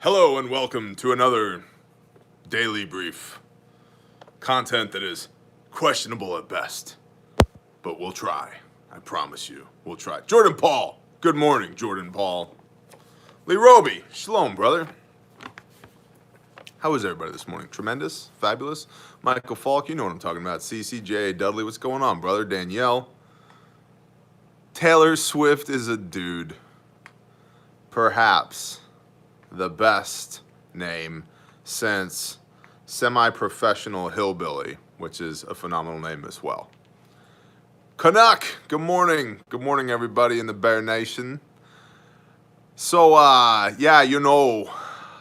Hello and welcome to another daily brief. Content that is questionable at best, but we'll try. I promise you, we'll try. Jordan Paul, good morning, Jordan Paul. Lee Roby, shalom, brother. How was everybody this morning? Tremendous? Fabulous? Michael Falk, you know what I'm talking about. CCJ Dudley, what's going on, brother? Danielle. Taylor Swift is a dude. Perhaps the best name since Semi-Professional Hillbilly, which is a phenomenal name as well. Canuck, good morning. Good morning, everybody in the Bear Nation. So,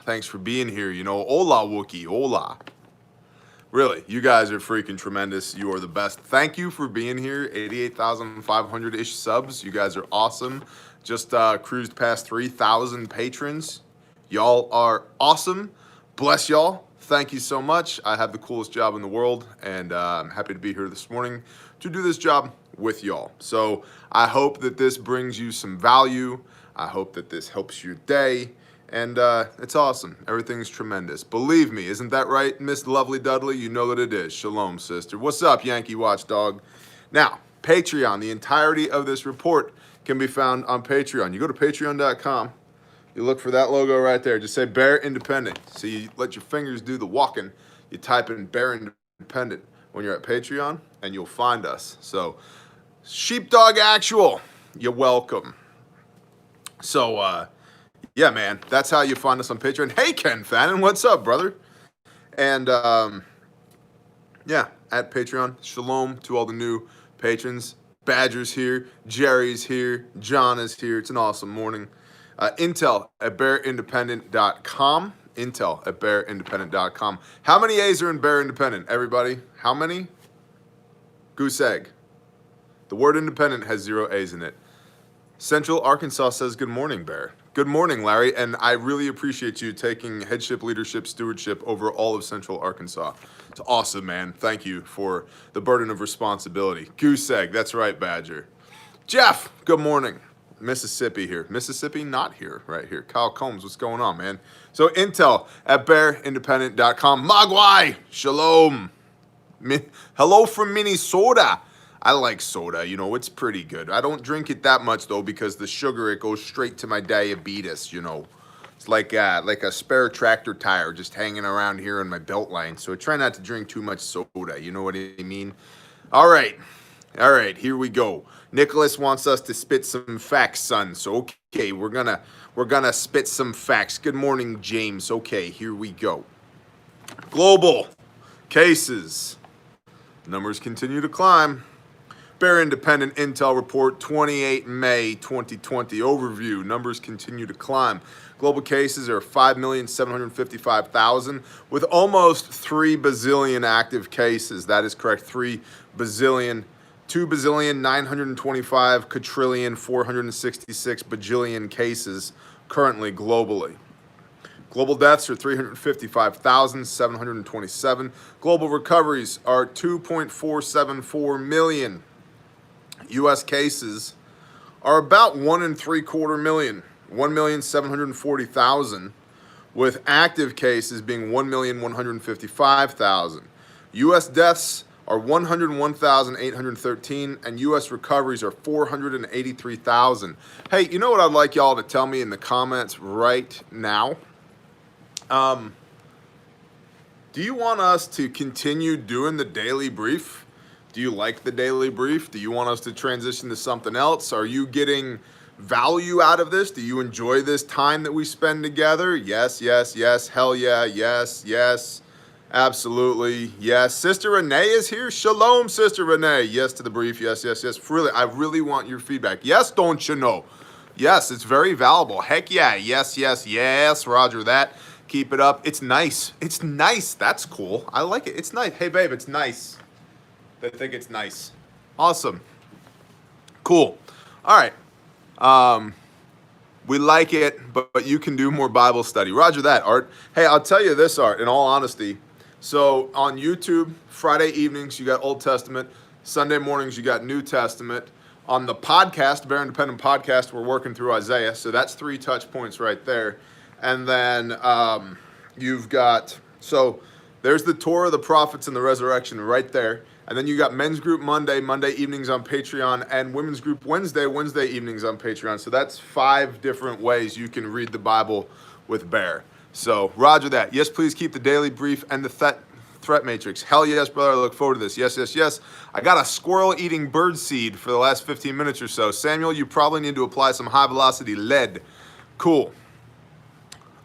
thanks for being here. Hola, Wookie, hola. Really, you guys are freaking tremendous. You are the best. Thank you for being here. 88,500-ish subs. You guys are awesome. Just cruised past 3,000 patrons. Y'all are awesome. Bless y'all. Thank you so much. I have the coolest job in the world, and I'm happy to be here this morning to do this job with y'all. So I hope that this brings you some value. I hope that this helps your day. And it's awesome. Everything's tremendous. Believe me, isn't that right, Miss Lovely Dudley? You know that it is. Shalom, sister. What's up, Yankee Watchdog? Now, Patreon. The entirety of this report can be found on Patreon. You go to patreon.com. You look for that logo right there. Just say Bear Independent. So you let your fingers do the walking. You type in Bear Independent when you're at Patreon, and you'll find us. So, Sheepdog Actual, you're welcome. So, yeah, man, that's how you find us on Patreon. Hey, Ken Fannin, what's up, brother? And, at Patreon, shalom to all the new patrons. Badger's here, Jerry's here, John is here. It's an awesome morning. Intel at bearindependent.com. Intel at bearindependent.com. How many A's are in Bear Independent, everybody? How many? Goose egg. The word independent has 0 A's in it. Central Arkansas says, good morning, Bear. Good morning, Larry, and I really appreciate you taking headship, leadership, stewardship over all of Central Arkansas. It's awesome, man. Thank you for the burden of responsibility. Goose egg, that's right, Badger. Jeff, good morning. Mississippi here. Mississippi not here, right here. Kyle Combs, what's going on, man? So Intel at bearindependent.com. Mogwai, shalom. Hello from Minnesota. I like soda, it's pretty good. I don't drink it that much, though, because the sugar, it goes straight to my diabetes, It's like a spare tractor tire just hanging around here in my belt line. So I try not to drink too much soda, you know what I mean? All right, here we go. Nicholas wants us to spit some facts, son. So, okay, we're gonna spit some facts. Good morning, James. Okay, here we go. Global cases. Numbers continue to climb. Bear Independent Intel Report, 28 May 2020. Overview. Numbers continue to climb. Global cases are 5,755,000 with almost 3 bazillion active cases. That is correct. 3 bazillion. 2 bazillion, 925 quadrillion, 466 bajillion cases currently globally. Global deaths are 355,727. Global recoveries are 2.474 million. U.S. cases are about 1.75 million, 1,740,000, with active cases being 1,155,000. U.S. deaths are 101,813, and U.S. recoveries are 483,000. Hey, you know what I'd like y'all to tell me in the comments right now? Do you want us to continue doing the daily brief? Do you like the daily brief? Do you want us to transition to something else? Are you getting value out of this? Do you enjoy this time that we spend together? Yes, yes, yes. Hell yeah. Yes, yes. Absolutely. Yes. Sister Renee is here. Shalom, Sister Renee. Yes to the brief. Yes, yes, yes. Really, I really want your feedback. Yes, don't you know? Yes, it's very valuable. Heck yeah. Yes, yes, yes. Roger that. Keep it up. It's nice. It's nice. That's cool. I like it. It's nice. Hey, babe, it's nice. They think it's nice. Awesome. Cool. All right. We like it, but you can do more Bible study. Roger that, Art. Hey, I'll tell you this, Art, in all honesty. So on YouTube, Friday evenings, you got Old Testament. Sunday mornings, you got New Testament. On the podcast, Bear Independent Podcast, we're working through Isaiah. So that's 3 touch points right there. And then you've got, so there's the Torah, the prophets, and the resurrection right there. And then you got men's group Monday evenings on Patreon, and women's group Wednesday evenings on Patreon. So that's 5 different ways you can read the Bible with Bear. So roger that. Yes, please keep the daily brief and the threat matrix. Hell yes, brother. I look forward to this. Yes, yes, yes. I got a squirrel eating bird seed for the last 15 minutes or so. Samuel, you probably need to apply some high velocity lead. Cool.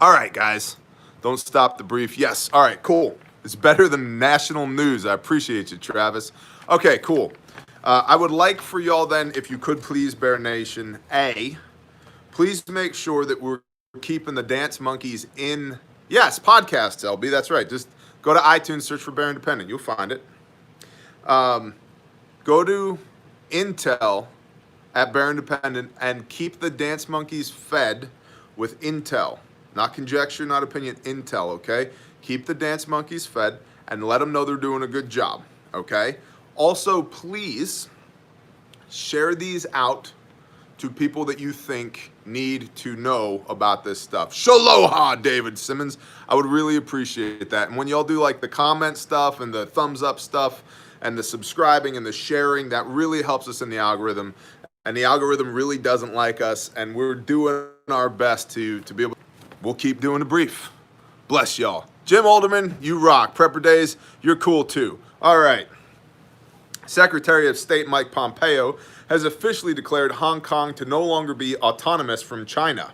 All right, guys. Don't stop the brief. Yes. All right, cool. It's better than national news. I appreciate you, Travis. Okay, cool. I would like for y'all then, if you could please, Bear Nation, please make sure that we're keeping the Dance Monkeys in, yes, podcasts, LB, that's right. Just go to iTunes, search for Bear Independent. You'll find it. Go to Intel at Bear Independent and keep the Dance Monkeys fed with Intel. Not conjecture, not opinion, Intel, okay? Keep the Dance Monkeys fed and let them know they're doing a good job, okay? Also, please share these out to people that you think need to know about this stuff. Shaloha, David Simmons. I would really appreciate that. And when y'all do like the comment stuff and the thumbs up stuff and the subscribing and the sharing, that really helps us in the algorithm. And the algorithm really doesn't like us, and we're doing our best to be able. We'll keep doing the brief. Bless y'all. Jim Alderman, you rock. Prepper Days, you're cool too. All right. Secretary of State Mike Pompeo has officially declared Hong Kong to no longer be autonomous from China.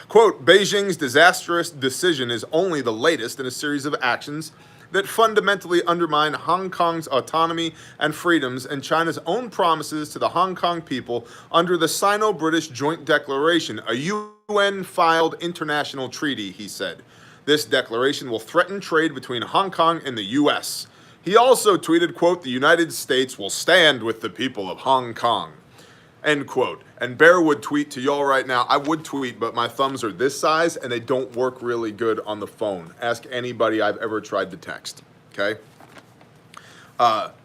Quote, Beijing's disastrous decision is only the latest in a series of actions that fundamentally undermine Hong Kong's autonomy and freedoms and China's own promises to the Hong Kong people under the Sino-British Joint Declaration, a UN-filed international treaty, he said. This declaration will threaten trade between Hong Kong and the U.S. He also tweeted, quote, the United States will stand with the people of Hong Kong, end quote. And Bear would tweet to y'all right now. I would tweet, but my thumbs are this size and they don't work really good on the phone. Ask anybody I've ever tried to text, okay?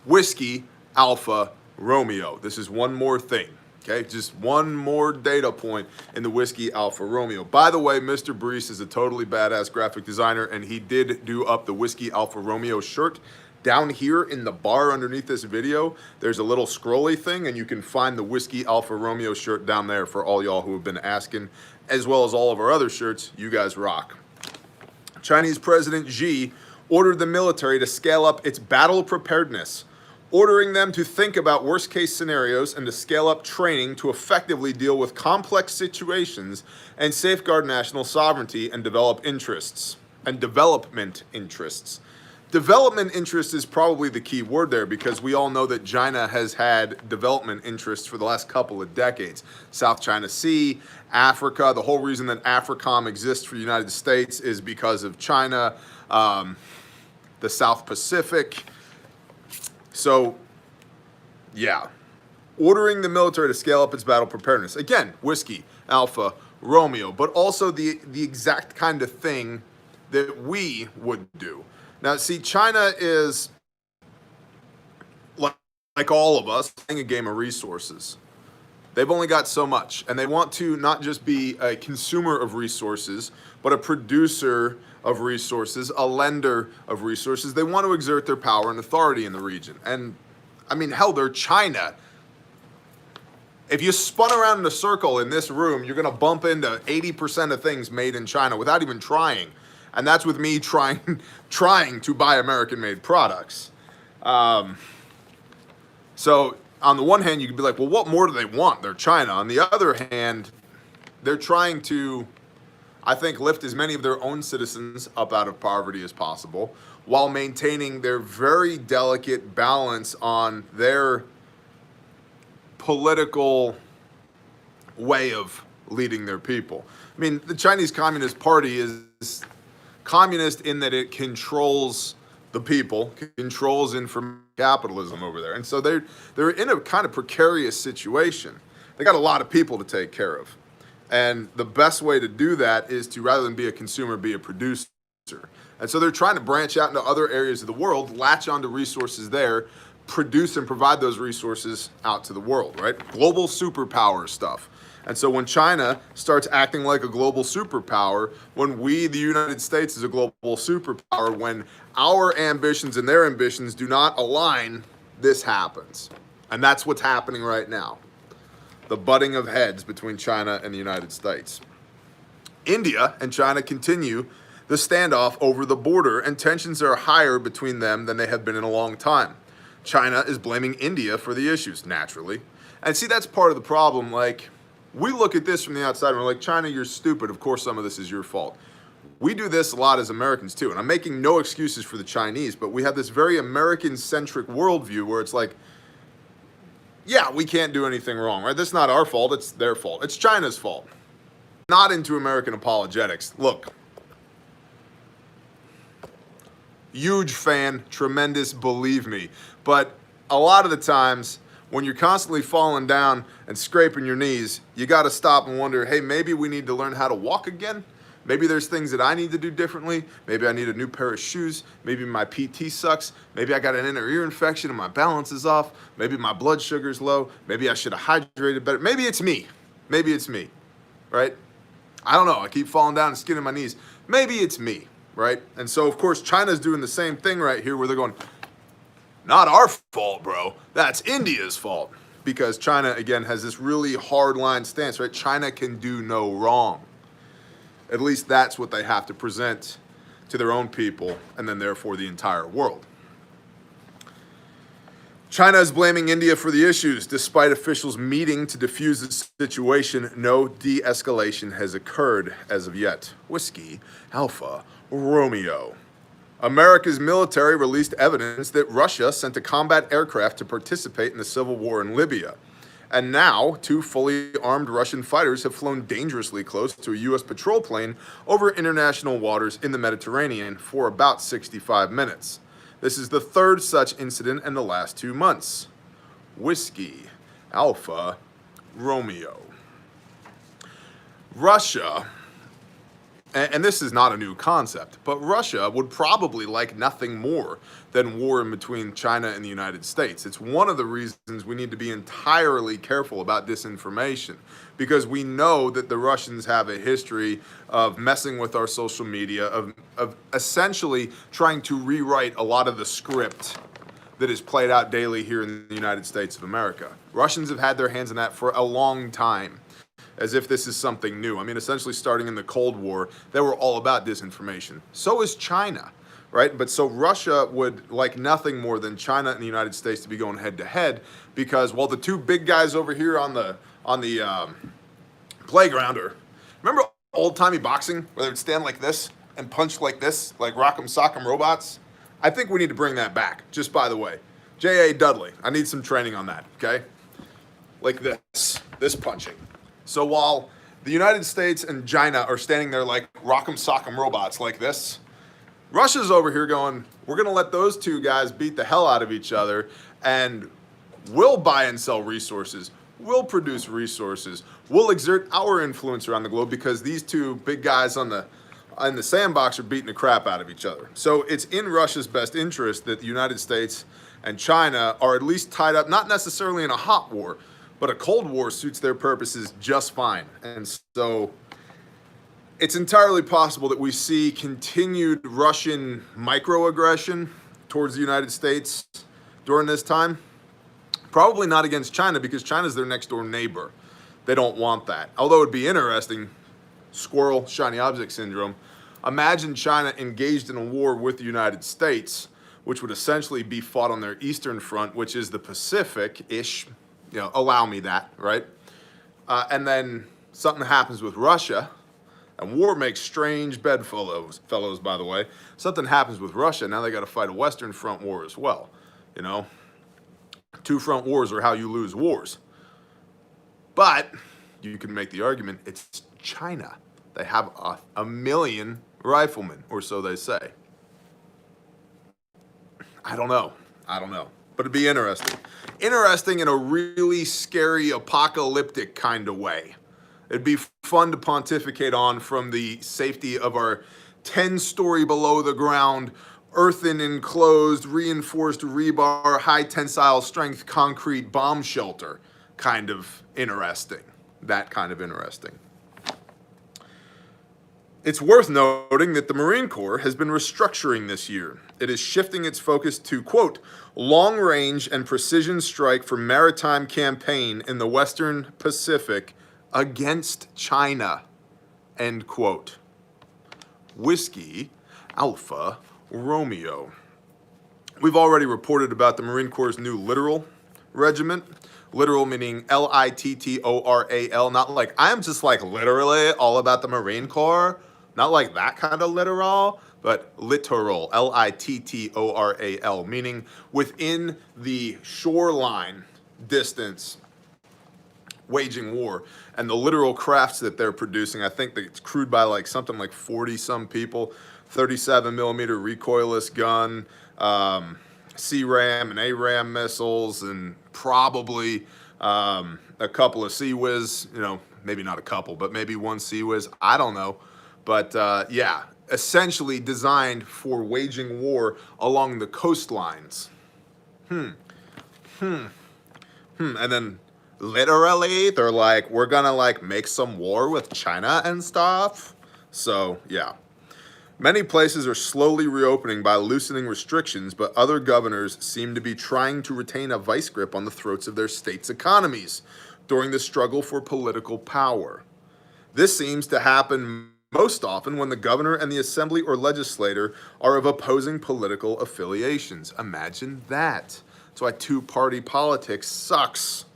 Whiskey, Alpha, Romeo. This is one more thing, okay? Just one more data point in the Whiskey, Alpha, Romeo. By the way, Mr. Brees is a totally badass graphic designer, and he did do up the Whiskey, Alpha, Romeo shirt. Down here in the bar underneath this video, there's a little scrolly thing, and you can find the Whiskey Alpha Romeo shirt down there for all y'all who have been asking, as well as all of our other shirts. You guys rock. Chinese President Xi ordered the military to scale up its battle preparedness, ordering them to think about worst-case scenarios and to scale up training to effectively deal with complex situations and safeguard national sovereignty and development interests. Development interest is probably the key word there, because we all know that China has had development interests for the last couple of decades. South China Sea, Africa. The whole reason that AFRICOM exists for the United States is because of China, the South Pacific. So, yeah. Ordering the military to scale up its battle preparedness. Again, Whiskey, Alpha, Romeo, but also the exact kind of thing that we would do. Now, see, China is, like all of us, playing a game of resources. They've only got so much, and they want to not just be a consumer of resources, but a producer of resources, a lender of resources. They want to exert their power and authority in the region. And, I mean, hell, they're China. If you spun around in a circle in this room, you're going to bump into 80% of things made in China without even trying. And that's with me trying to buy American-made products. So on the one hand, you could be like, well, what more do they want? They're China. On the other hand, they're trying to, I think, lift as many of their own citizens up out of poverty as possible, while maintaining their very delicate balance on their political way of leading their people. I mean, the Chinese Communist Party is communist in that it controls the people, controls information capitalism over there. And so they're in a kind of precarious situation. They got a lot of people to take care of. And the best way to do that is to, rather than be a consumer, be a producer. And so they're trying to branch out into other areas of the world, latch onto resources there, produce and provide those resources out to the world, right? Global superpower stuff. And so when China starts acting like a global superpower, when we, the United States, is a global superpower, when our ambitions and their ambitions do not align, this happens. And that's what's happening right now. The butting of heads between China and the United States. India and China continue the standoff over the border, and tensions are higher between them than they have been in a long time. China is blaming India for the issues, naturally. And see, that's part of the problem. Like, we look at this from the outside and we're like, China, you're stupid. Of course, some of this is your fault. We do this a lot as Americans too. And I'm making no excuses for the Chinese, but we have this very American-centric worldview where it's like, yeah, we can't do anything wrong, right? That's not our fault. It's their fault. It's China's fault. Not into American apologetics. Look, huge fan, tremendous, believe me. But a lot of the times, when you're constantly falling down and scraping your knees, you got to stop and wonder, hey, maybe we need to learn how to walk again. Maybe there's things that I need to do differently. Maybe I need a new pair of shoes. Maybe my PT sucks. Maybe I got an inner ear infection and my balance is off. Maybe my blood sugar's low. Maybe I should have hydrated better. Maybe it's me. Maybe it's me, right? I don't know. I keep falling down and skinning my knees. Maybe it's me, right? And so, of course, China's doing the same thing right here where they're going, not our fault, bro. That's India's fault. Because China, again, has this really hard-line stance, right? China can do no wrong. At least that's what they have to present to their own people and then therefore the entire world. China is blaming India for the issues. Despite officials meeting to defuse the situation, no de-escalation has occurred as of yet. Whiskey, Alpha, Romeo. America's military released evidence that Russia sent a combat aircraft to participate in the civil war in Libya. And now, 2 fully armed Russian fighters have flown dangerously close to a U.S. patrol plane over international waters in the Mediterranean for about 65 minutes. This is the 3rd such incident in the last 2 months. Whiskey, Alpha, Romeo. Russia, and this is not a new concept, but Russia would probably like nothing more than war in between China and the United States. It's one of the reasons we need to be entirely careful about disinformation, because we know that the Russians have a history of messing with our social media, of essentially trying to rewrite a lot of the script that is played out daily here in the United States of America. Russians have had their hands in that for a long time, as if this is something new. I mean, essentially starting in the Cold War, they were all about disinformation. So is China, right? But so Russia would like nothing more than China and the United States to be going head to head, because while the 2 big guys over here on the playground are, remember old-timey boxing where they would stand like this and punch like this, like rock'em sock'em robots? I think we need to bring that back, just by the way. J.A. Dudley, I need some training on that, okay? Like this punching. So while the United States and China are standing there like rock'em sock'em robots like this, Russia's over here going, we're going to let those 2 guys beat the hell out of each other, and we'll buy and sell resources, we'll produce resources, we'll exert our influence around the globe because these 2 big guys in the sandbox are beating the crap out of each other. So it's in Russia's best interest that the United States and China are at least tied up, not necessarily in a hot war, but a Cold War suits their purposes just fine. And so it's entirely possible that we see continued Russian microaggression towards the United States during this time. Probably not against China, because China's their next door neighbor. They don't want that. Although it'd be interesting, squirrel, shiny object syndrome, imagine China engaged in a war with the United States, which would essentially be fought on their eastern front, which is the Pacific-ish. You know, allow me that, right? And then something happens with Russia, and war makes strange bedfellows, by the way. Something happens with Russia, now they got to fight a Western Front war as well. You know, 2 front wars are how you lose wars. But you can make the argument it's China. They have a million riflemen, or so they say. I don't know. But it'd be interesting. Interesting in a really scary, apocalyptic kind of way. It'd be fun to pontificate on from the safety of our 10-story below the ground, earthen enclosed, reinforced rebar, high tensile strength concrete bomb shelter. Kind of interesting. that kind of interesting. It's worth noting that the Marine Corps has been restructuring this year. It is shifting its focus to, quote, long-range and precision strike for maritime campaign in the Western Pacific against China, end quote. Whiskey Alpha Romeo. We've already reported about the Marine Corps' new littoral regiment. Literal meaning L-I-T-T-O-R-A-L, not like, I'm just like literally all about the Marine Corps. Not like that kind of literal, but littoral, L-I-T-T-O-R-A-L, meaning within the shoreline distance, waging war. And the literal crafts that they're producing, I think that it's crewed by like something like 40-some people, 37 millimeter recoilless gun, C-RAM and A-RAM missiles, and probably a couple of Sea-Whiz, maybe not a couple, but maybe one Sea-Whiz, I don't know. But yeah, essentially designed for waging war along the coastlines. And then literally they're like, we're gonna like make some war with China and stuff. So yeah. Many places are slowly reopening by loosening restrictions, but other governors seem to be trying to retain a vice grip on the throats of their states' economies during the struggle for political power. This seems to happen most often when the governor and the assembly or legislator are of opposing political affiliations. Imagine that. That's why two-party politics sucks.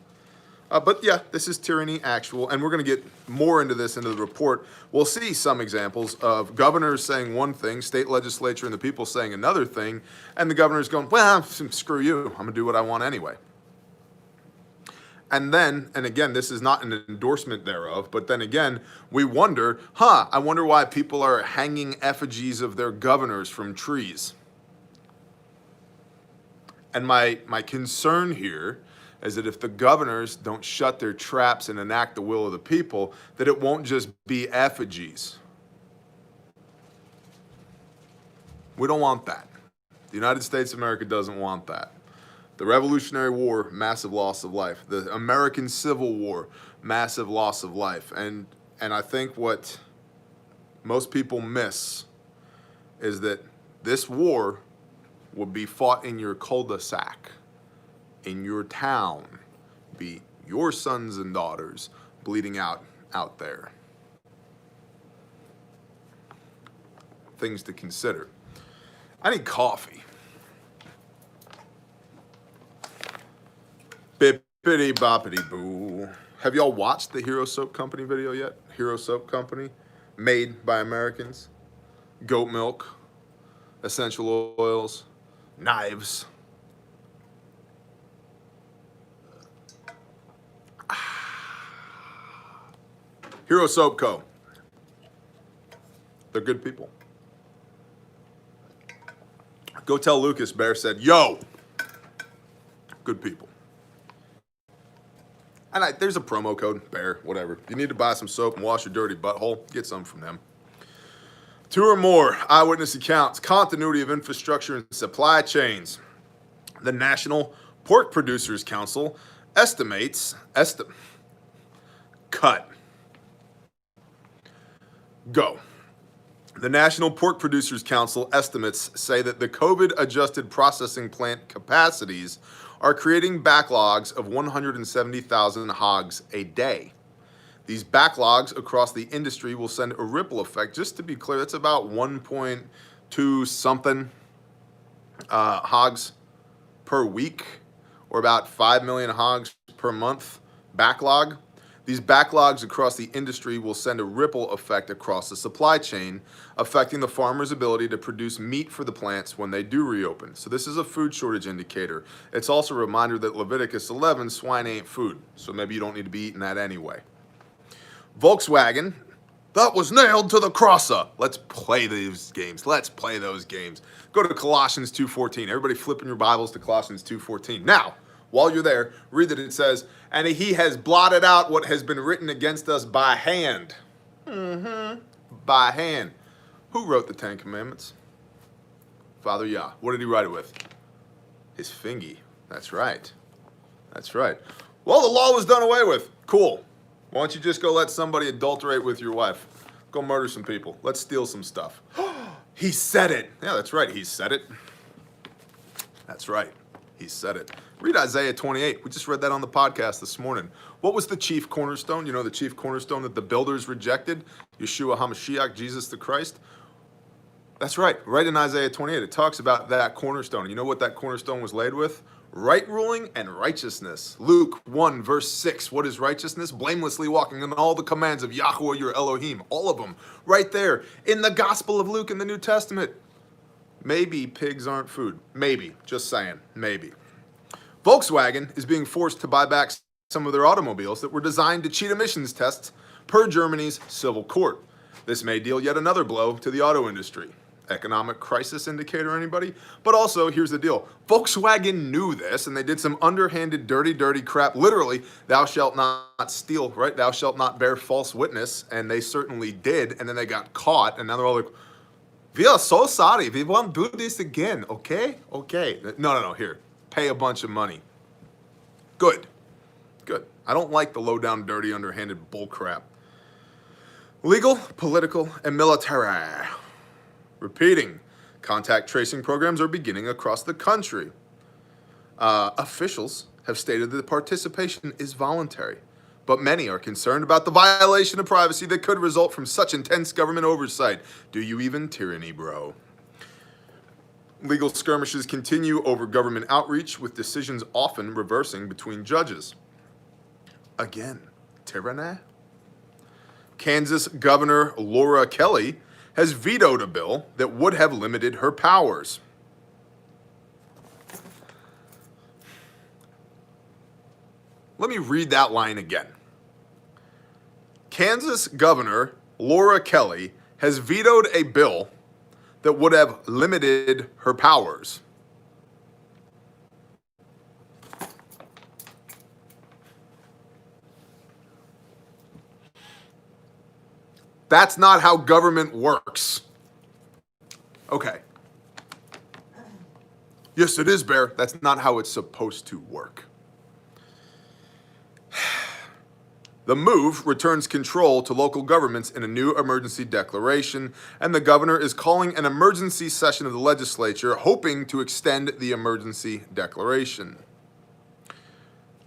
But yeah, this is tyranny actual, and we're going to get more into this into the report. We'll see some examples of governors saying one thing, state legislature and the people saying another thing, and the governor's going, well, screw you, I'm going to do what I want anyway. And then, and again, this is not an endorsement thereof, but then again, we wonder, I wonder why people are hanging effigies of their governors from trees. And my concern here is that if the governors don't shut their traps and enact the will of the people, that it won't just be effigies. We don't want that. The United States of America doesn't want that. The Revolutionary War, massive loss of life. The American Civil War, massive loss of life. And I think what most people miss is that this war will be fought in your cul-de-sac, in your town, be your sons and daughters bleeding out there. Things to consider. I need coffee. Bippity boppity boo. Have y'all watched the Hero Soap Company video yet? Hero Soap Company, made by Americans. Goat milk, essential oils, knives. Hero Soap Co. They're good people. Go tell Lucas Bear said, yo, good people. And there's a promo code, Bear, whatever. If you need to buy some soap and wash your dirty butthole, get some from them. 2 or more eyewitness accounts, continuity of infrastructure and supply chains. The National Pork Producers Council The National Pork Producers Council estimates say that the COVID-adjusted processing plant capacities are creating backlogs of 170,000 hogs a day. These backlogs across the industry will send a ripple effect. Just to be clear, that's about 1.2 something hogs per week, or about 5 million hogs per month backlog. These backlogs across the industry will send a ripple effect across the supply chain, affecting the farmer's ability to produce meat for the plants when they do reopen. So this is a food shortage indicator. It's also a reminder that Leviticus 11, swine ain't food, so maybe you don't need to be eating that anyway. Volkswagen, that was nailed to the crosser. Let's play these games. Let's play those games. Go to Colossians 2:14. Everybody flipping your Bibles to Colossians 2:14. Now, while you're there, read that it says, and he has blotted out what has been written against us by hand. By hand. Who wrote the 10 Commandments? Father Yah. What did he write it with? His fingy. That's right. That's right. Well, the law was done away with. Cool. Why don't you just go let somebody adulterate with your wife? Go murder some people. Let's steal some stuff. He said it. Yeah, that's right. He said it. That's right. He said it. Read Isaiah 28. We just read that on the podcast this morning. What was the chief cornerstone? You know, the chief cornerstone that the builders rejected? Yeshua HaMashiach, Jesus the Christ. That's right. Right in Isaiah 28, it talks about that cornerstone. You know what that cornerstone was laid with? Right ruling and righteousness. Luke 1, verse 6. What is righteousness? Blamelessly walking in all the commands of Yahweh your Elohim. All of them. Right there. In the Gospel of Luke in the New Testament. Maybe pigs aren't food. Maybe. Just saying. Maybe. Volkswagen is being forced to buy back some of their automobiles that were designed to cheat emissions tests per Germany's civil court. This may deal yet another blow to the auto industry. Economic crisis indicator, anybody? But also, here's the deal. Volkswagen knew this, and they did some underhanded, dirty crap. Literally, thou shalt not steal, right? Thou shalt not bear false witness. And they certainly did, and then they got caught, and now they're all like, we are so sorry. We won't do this again, okay? Okay. No, here. Pay a bunch of money. Good. I don't like the low-down, dirty, underhanded bull crap. Legal, political, and military. Repeating, contact tracing programs are beginning across the country. Officials have stated that participation is voluntary, but many are concerned about the violation of privacy that could result from such intense government oversight. Do you even tyranny, bro? Legal skirmishes continue over government outreach, with decisions often reversing between judges. Again, tyranny? Kansas Governor Laura Kelly has vetoed a bill that would have limited her powers. Let me read that line again. Kansas Governor Laura Kelly has vetoed a bill that would have limited her powers. That's not how government works. Okay. Yes, it is, Bear. That's not how it's supposed to work. The move returns control to local governments in a new emergency declaration, and the governor is calling an emergency session of the legislature, hoping to extend the emergency declaration.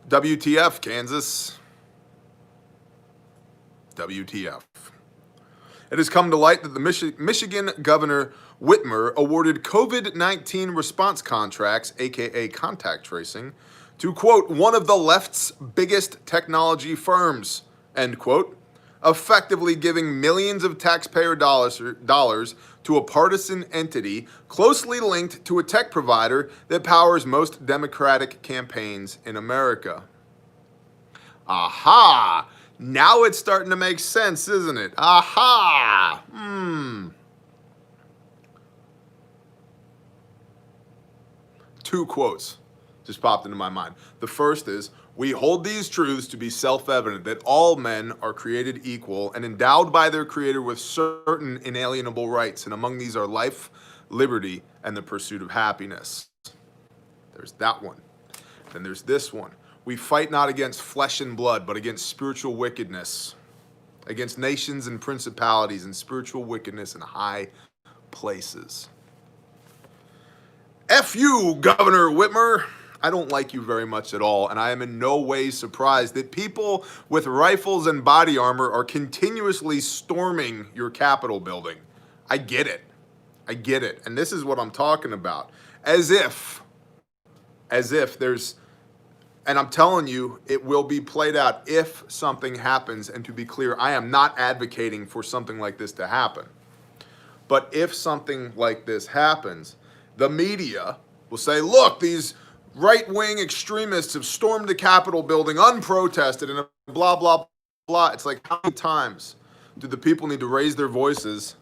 WTF, Kansas. WTF. It has come to light that the Michigan Governor Whitmer awarded COVID-19 response contracts, aka contact tracing, to, quote, one of the left's biggest technology firms, end quote, effectively giving millions of taxpayer dollars to a partisan entity closely linked to a tech provider that powers most Democratic campaigns in America. Aha! Now it's starting to make sense, isn't it? Aha! Two quotes just popped into my mind. The first is, we hold these truths to be self-evident that all men are created equal and endowed by their Creator with certain inalienable rights, and among these are life, liberty, and the pursuit of happiness. There's that one. Then there's this one. We fight not against flesh and blood, but against spiritual wickedness, against nations and principalities and spiritual wickedness in high places. F you, Governor Whitmer. I don't like you very much at all, and I am in no way surprised that people with rifles and body armor are continuously storming your Capitol building. I get it. And this is what I'm talking about. As if there's, and I'm telling you, it will be played out if something happens. And to be clear, I am not advocating for something like this to happen. But if something like this happens, the media will say, look, these right-wing extremists have stormed the Capitol building unprotested and blah, blah, blah. It's like, how many times do the people need to raise their voices?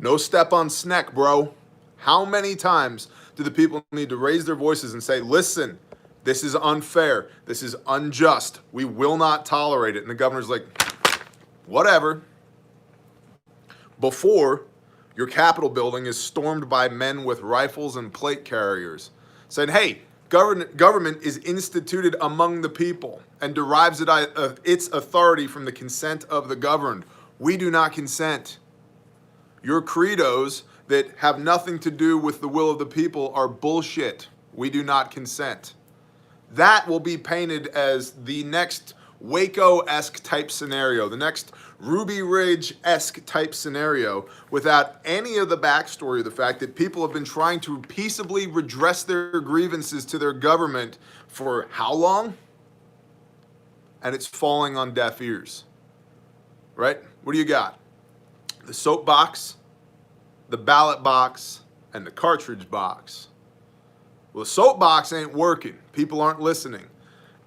No step on Sneck, bro. How many times do the people need to raise their voices and say, listen, this is unfair. This is unjust. We will not tolerate it. And the governor's like, whatever. Before your Capitol building is stormed by men with rifles and plate carriers saying, hey, Government is instituted among the people and derives its authority from the consent of the governed. We do not consent. Your credos that have nothing to do with the will of the people are bullshit. We do not consent. That will be painted as the next Waco-esque type scenario, the next Ruby Ridge-esque type scenario, without any of the backstory of the fact that people have been trying to peaceably redress their grievances to their government for how long? And it's falling on deaf ears, right? What do you got? The soapbox, the ballot box, and the cartridge box. Well, the soapbox ain't working. People aren't listening.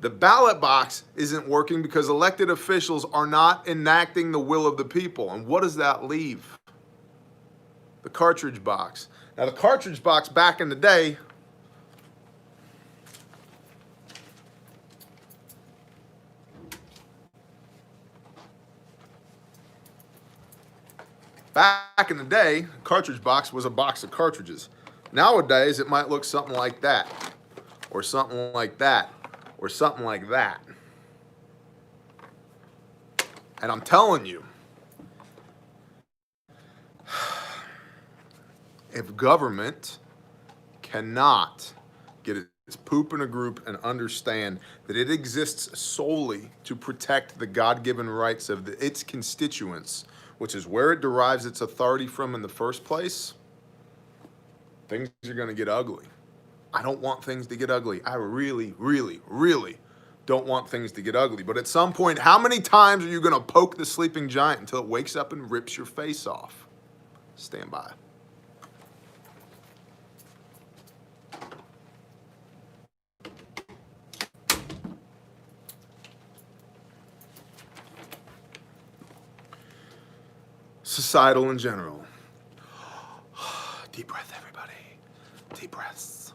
The ballot box isn't working because elected officials are not enacting the will of the people. And what does that leave? The cartridge box. Now, the cartridge box back in the day cartridge box was a box of cartridges. Nowadays, it might look something like that, or something like that, or something like that. And I'm telling you, if government cannot get its poop in a group and understand that it exists solely to protect the God-given rights of its constituents, which is where it derives its authority from in the first place, things are going to get ugly. I don't want things to get ugly. I really, really, really don't want things to get ugly. But at some point, how many times are you going to poke the sleeping giant until it wakes up and rips your face off? Stand by. Societal in general. Deep breath, everybody. Deep breaths.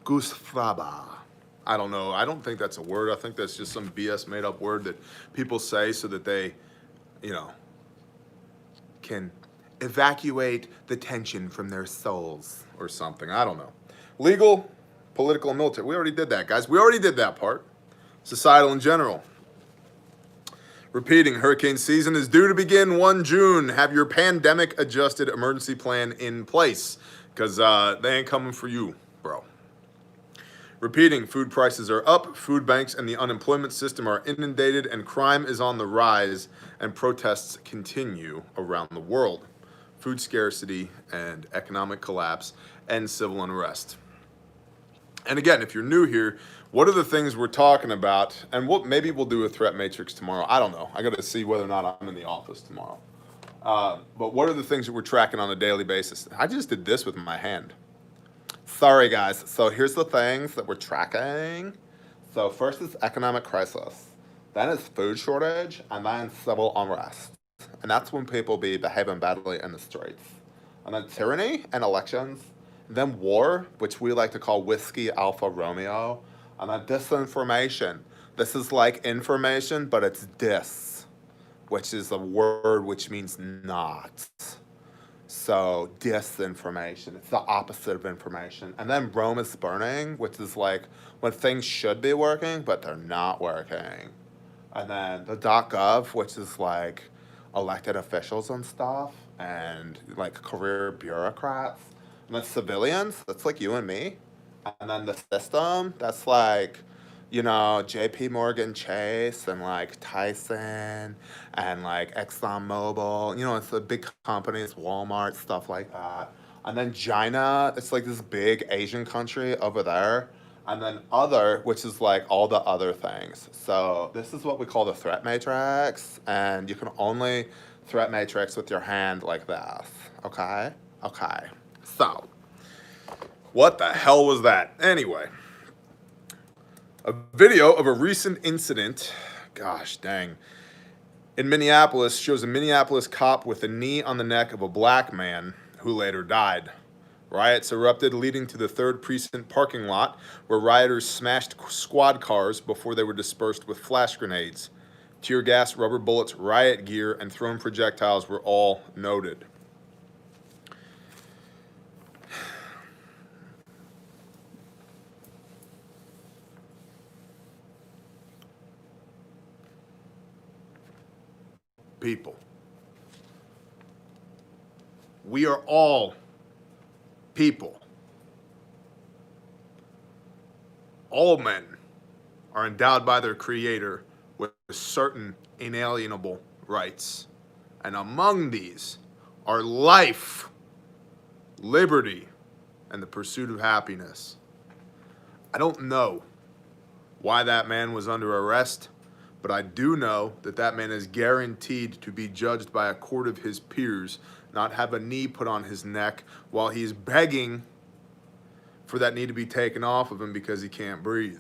Gusfraba. I don't know. I don't think that's a word. I think that's just some BS made up word that people say so that they, can evacuate the tension from their souls or something. I don't know. Legal, political, and military. We already did that, guys. We already did that part. Societal in general. Repeating, hurricane season is due to begin 1 June. Have your pandemic adjusted emergency plan in place because they ain't coming for you, bro. Repeating, food prices are up, food banks and the unemployment system are inundated, and crime is on the rise, and protests continue around the world. Food scarcity and economic collapse and civil unrest. And again, if you're new here, what are the things we're talking about? And maybe we'll do a threat matrix tomorrow. I don't know. I got to see whether or not I'm in the office tomorrow. But what are the things that we're tracking on a daily basis? I just did this with my hand. Sorry, guys. So here's the things that we're tracking. So first is economic crisis. Then is food shortage. And then civil unrest. And that's when people be behaving badly in the streets. And then tyranny and elections. Then war, which we like to call Whiskey Alpha Romeo. And then disinformation. This is like information, but it's dis, which is a word which means not. So disinformation, it's the opposite of information. And then Rome is burning, which is like when things should be working, but they're not working. And then the .gov, which is like elected officials and stuff, and like career bureaucrats. And then civilians, that's like you and me. And then the system, that's like, JP Morgan Chase and like Tyson and like ExxonMobil. It's the big companies, Walmart, stuff like that. And then China, it's like this big Asian country over there. And then other, which is like all the other things. So this is what we call the threat matrix. And you can only threat matrix with your hand like this. Okay? Okay. So, what the hell was that? Anyway, a video of a recent incident, gosh dang, in Minneapolis shows a Minneapolis cop with a knee on the neck of a black man who later died. Riots erupted, leading to the 3rd Precinct parking lot, where rioters smashed squad cars before they were dispersed with flash grenades. Tear gas, rubber bullets, riot gear, and thrown projectiles were all noted. people. We are all people. All men are endowed by their Creator with certain inalienable rights. And among these are life, liberty, and the pursuit of happiness. I don't know why that man was under arrest, but I do know that that man is guaranteed to be judged by a court of his peers, not have a knee put on his neck while he's begging for that knee to be taken off of him because he can't breathe.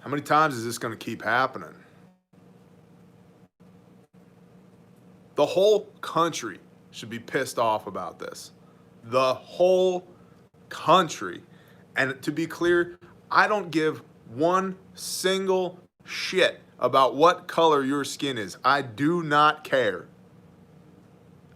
How many times is this going to keep happening? The whole country should be pissed off about this. The whole country. And to be clear, I don't give one single shit about what color your skin is. I do not care.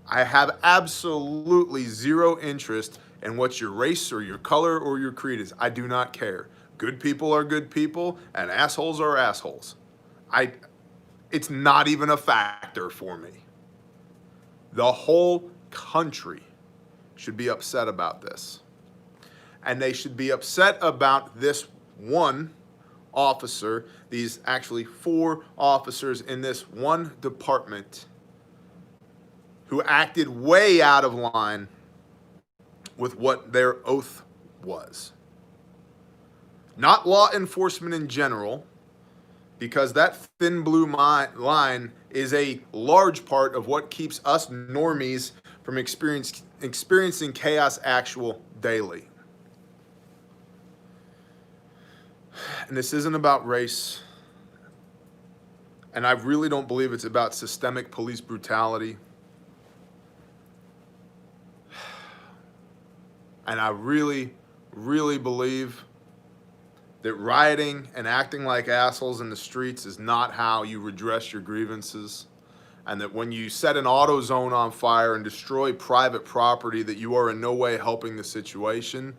I have absolutely zero interest in what your race or your color or your creed is. I do not care. Good people are good people and assholes are assholes. It's not even a factor for me. The whole country should be upset about this. And they should be upset about this one officer, these actually 4 officers in this one department who acted way out of line with what their oath was. Not law enforcement in general, because that thin blue line is a large part of what keeps us normies from experiencing chaos actual daily. And this isn't about race. And I really don't believe it's about systemic police brutality. And I really, really believe that rioting and acting like assholes in the streets is not how you redress your grievances. And that when you set an auto zone on fire and destroy private property, that you are in no way helping the situation.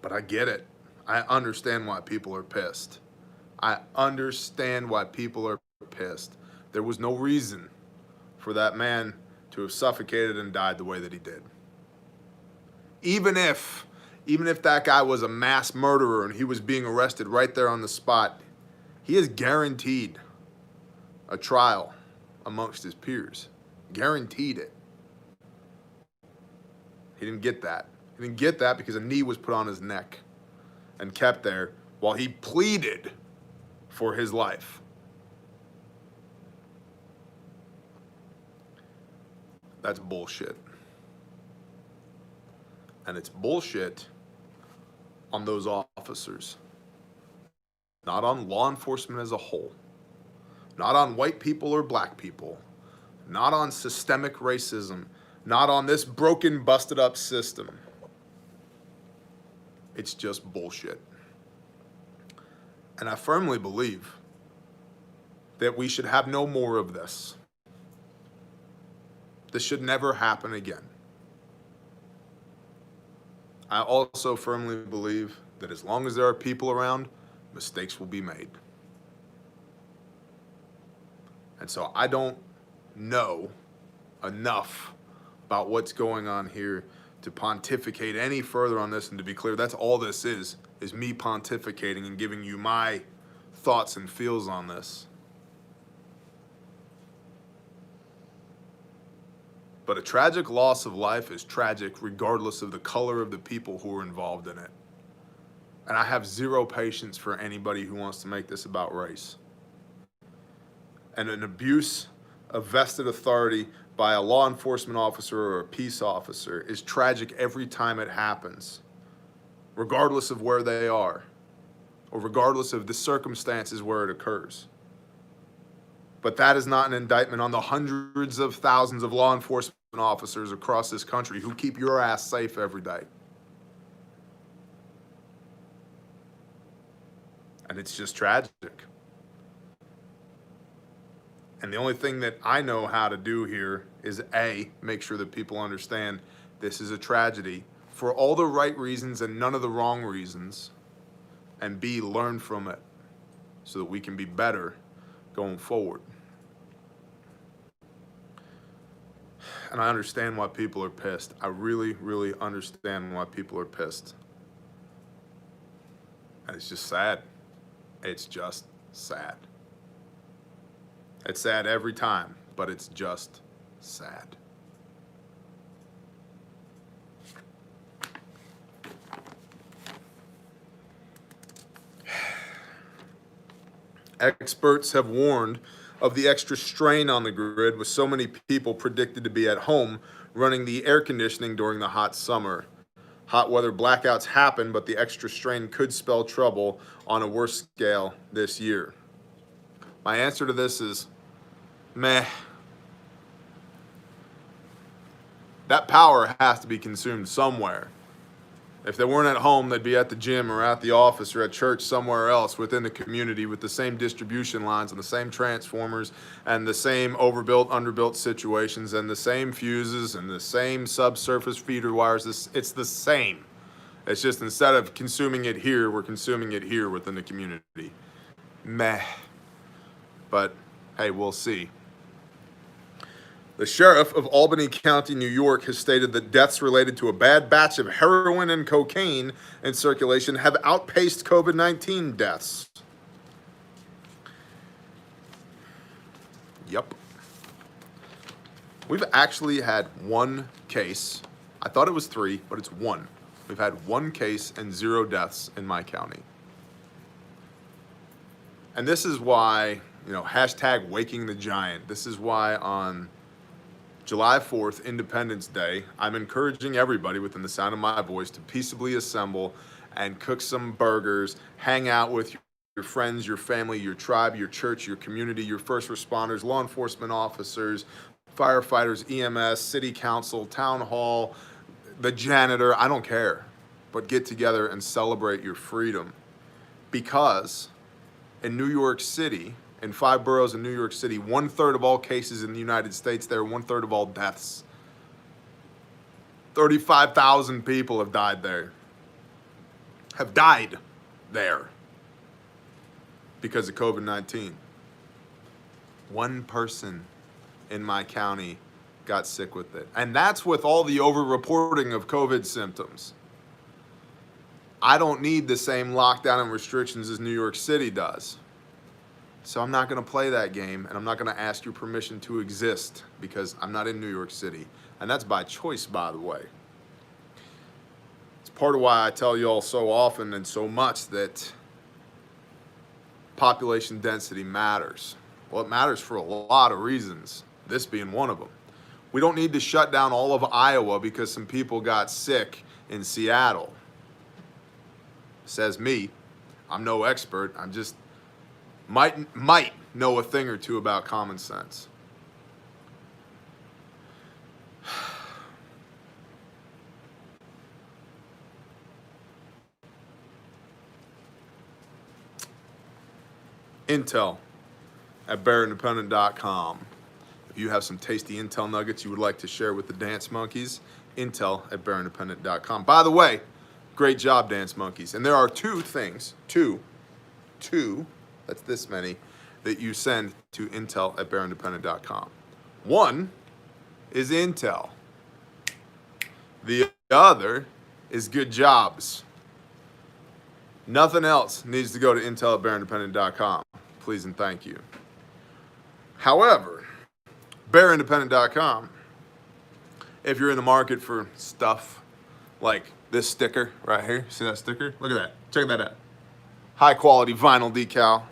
But I get it. I understand why people are pissed. I understand why people are pissed. There was no reason for that man to have suffocated and died the way that he did. Even if that guy was a mass murderer and he was being arrested right there on the spot, he is guaranteed a trial amongst his peers. Guaranteed it. He didn't get that. He didn't get that because a knee was put on his neck and kept there while he pleaded for his life. That's bullshit. And it's bullshit on those officers, not on law enforcement as a whole, not on white people or black people, not on systemic racism, not on this broken, busted up system. It's just bullshit. And I firmly believe that we should have no more of this. This should never happen again. I also firmly believe that as long as there are people around, mistakes will be made. And so I don't know enough about what's going on here to pontificate any further on this. And to be clear, that's all this is me pontificating and giving you my thoughts and feels on this. But a tragic loss of life is tragic regardless of the color of the people who are involved in it. And I have zero patience for anybody who wants to make this about race. And an abuse of vested authority by a law enforcement officer or a peace officer is tragic every time it happens, regardless of where they are, or regardless of the circumstances where it occurs. But that is not an indictment on the hundreds of thousands of law enforcement officers across this country who keep your ass safe every day. And it's just tragic. And the only thing that I know how to do here is A, make sure that people understand this is a tragedy for all the right reasons and none of the wrong reasons, and B, learn from it so that we can be better going forward. And I understand why people are pissed. I really, really understand why people are pissed. And it's just sad. It's just sad. It's sad every time, but it's just sad. Experts have warned of the extra strain on the grid with so many people predicted to be at home running the air conditioning during the hot summer. Hot weather blackouts happen, but the extra strain could spell trouble on a worse scale this year. My answer to this is meh. That power has to be consumed somewhere. If they weren't at home, they'd be at the gym or at the office or at church somewhere else within the community with the same distribution lines and the same transformers and the same overbuilt, underbuilt situations and the same fuses and the same subsurface feeder wires. It's the same. It's just instead of consuming it here, we're consuming it here within the community. Meh. But hey, we'll see. The sheriff of Albany County, New York, has stated that deaths related to a bad batch of heroin and cocaine in circulation have outpaced COVID-19 deaths. Yep. We've actually had one case. I thought it was 3, but it's 1. We've had 1 case and 0 deaths in my county. And this is why, hashtag waking the giant. This is why on July 4th, Independence Day, I'm encouraging everybody within the sound of my voice to peaceably assemble and cook some burgers, hang out with your friends, your family, your tribe, your church, your community, your first responders, law enforcement officers, firefighters, EMS, city council, town hall, the janitor, I don't care. But get together and celebrate your freedom. Because in New York City, in 5 boroughs in New York City, 1/3 of all cases in the United States, there are 1/3 of all deaths. 35,000 people have died there. Because of COVID-19. 1 person in my county got sick with it. And that's with all the over-reporting of COVID symptoms. I don't need the same lockdown and restrictions as New York City does. So I'm not going to play that game, and I'm not going to ask your permission to exist because I'm not in New York City. And that's by choice, by the way. It's part of why I tell you all so often and so much that population density matters. Well, it matters for a lot of reasons, this being one of them. We don't need to shut down all of Iowa because some people got sick in Seattle. Says me. I'm no expert. I'm just might know a thing or two about common sense. Intel at bearindependent.com. If you have some tasty intel nuggets you would like to share with the Dance Monkeys, intel at bearindependent.com. By the way, great job, Dance Monkeys. And there are 2 things, two, that's this many, that you send to intel at bearindependent.com. One is intel. The other is good jobs. Nothing else needs to go to intel at bearindependent.com. Please and thank you. However, bearindependent.com, if you're in the market for stuff like this sticker right here, see that sticker? Look at that. Check that out. High quality vinyl decal.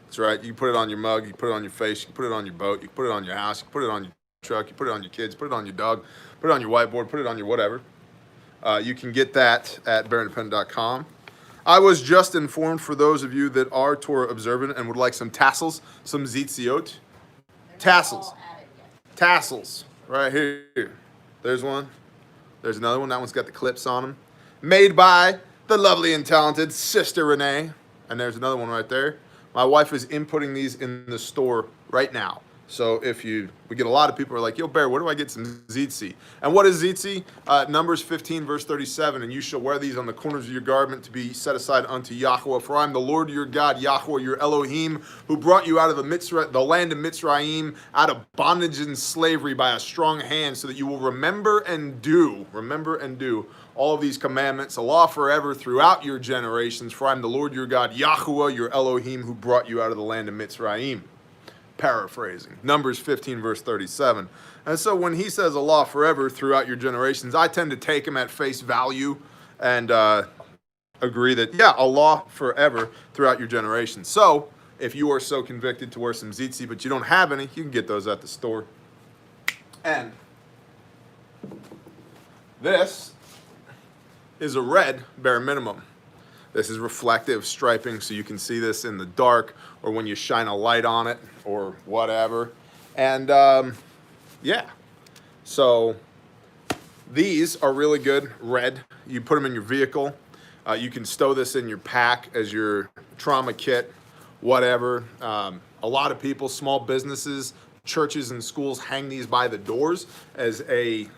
That's right. You can put it on your mug, you can put it on your face, you can put it on your boat, you can put it on your house, you can put it on your truck, you put it on your kids, put it on your dog, put it on your whiteboard, put it on your whatever. You can get that at bearindependent.com. I was just informed, for those of you that are Torah observant and would like some tassels, some zitziot. Tassels, right here. There's one. There's another one. That one's got the clips on them. Made by the lovely and talented Sister Renee. And there's another one right there. My wife is inputting these in the store right now. So we get a lot of people who are like, yo, Bear, where do I get some tzitzit? And what is tzitzit? Numbers 15, verse 37. And you shall wear these on the corners of your garment to be set aside unto Yahweh. For I am the Lord your God, Yahweh, your Elohim, who brought you out of the land of Mitzrayim, out of bondage and slavery by a strong hand, so that you will remember and do all of these commandments, a law forever throughout your generations. For I am the Lord your God, Yahweh, your Elohim, who brought you out of the land of Mitzrayim. Paraphrasing. Numbers 15, verse 37. And so when he says a law forever throughout your generations, I tend to take him at face value and agree that, yeah, a law forever throughout your generations. So if you are so convicted to wear some tzitzit, but you don't have any, you can get those at the store. And this is a red bare minimum. This is reflective striping, so you can see this in the dark or when you shine a light on it or whatever. And yeah, so these are really good. Red, you put them in your vehicle. You can stow this in your pack as your trauma kit, whatever. A lot of people, small businesses, churches and schools hang these by the doors as a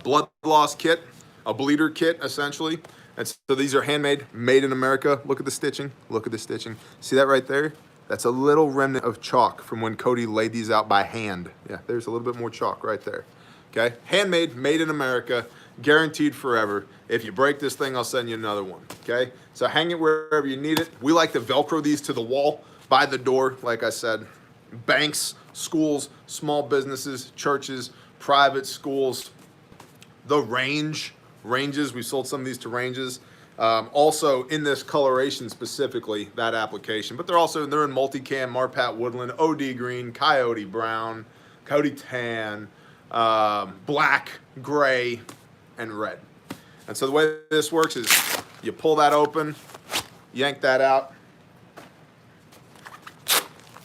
blood loss kit, a bleeder kit, essentially. And so these are handmade, made in America. Look at the stitching. Look at the stitching. See that right there? That's a little remnant of chalk from when Cody laid these out by hand. Yeah, there's a little bit more chalk right there. Okay? Handmade, made in America, guaranteed forever. If you break this thing, I'll send you another one. Okay? So hang it wherever you need it. We like to Velcro these to the wall by the door, like I said. Banks, schools, small businesses, churches, private schools, the ranges, we sold some of these to ranges. Also in this coloration specifically, that application, but they're in multicam, Marpat Woodland, OD Green, Coyote Brown, Coyote Tan, black, gray, and red. And so the way this works is you pull that open, yank that out,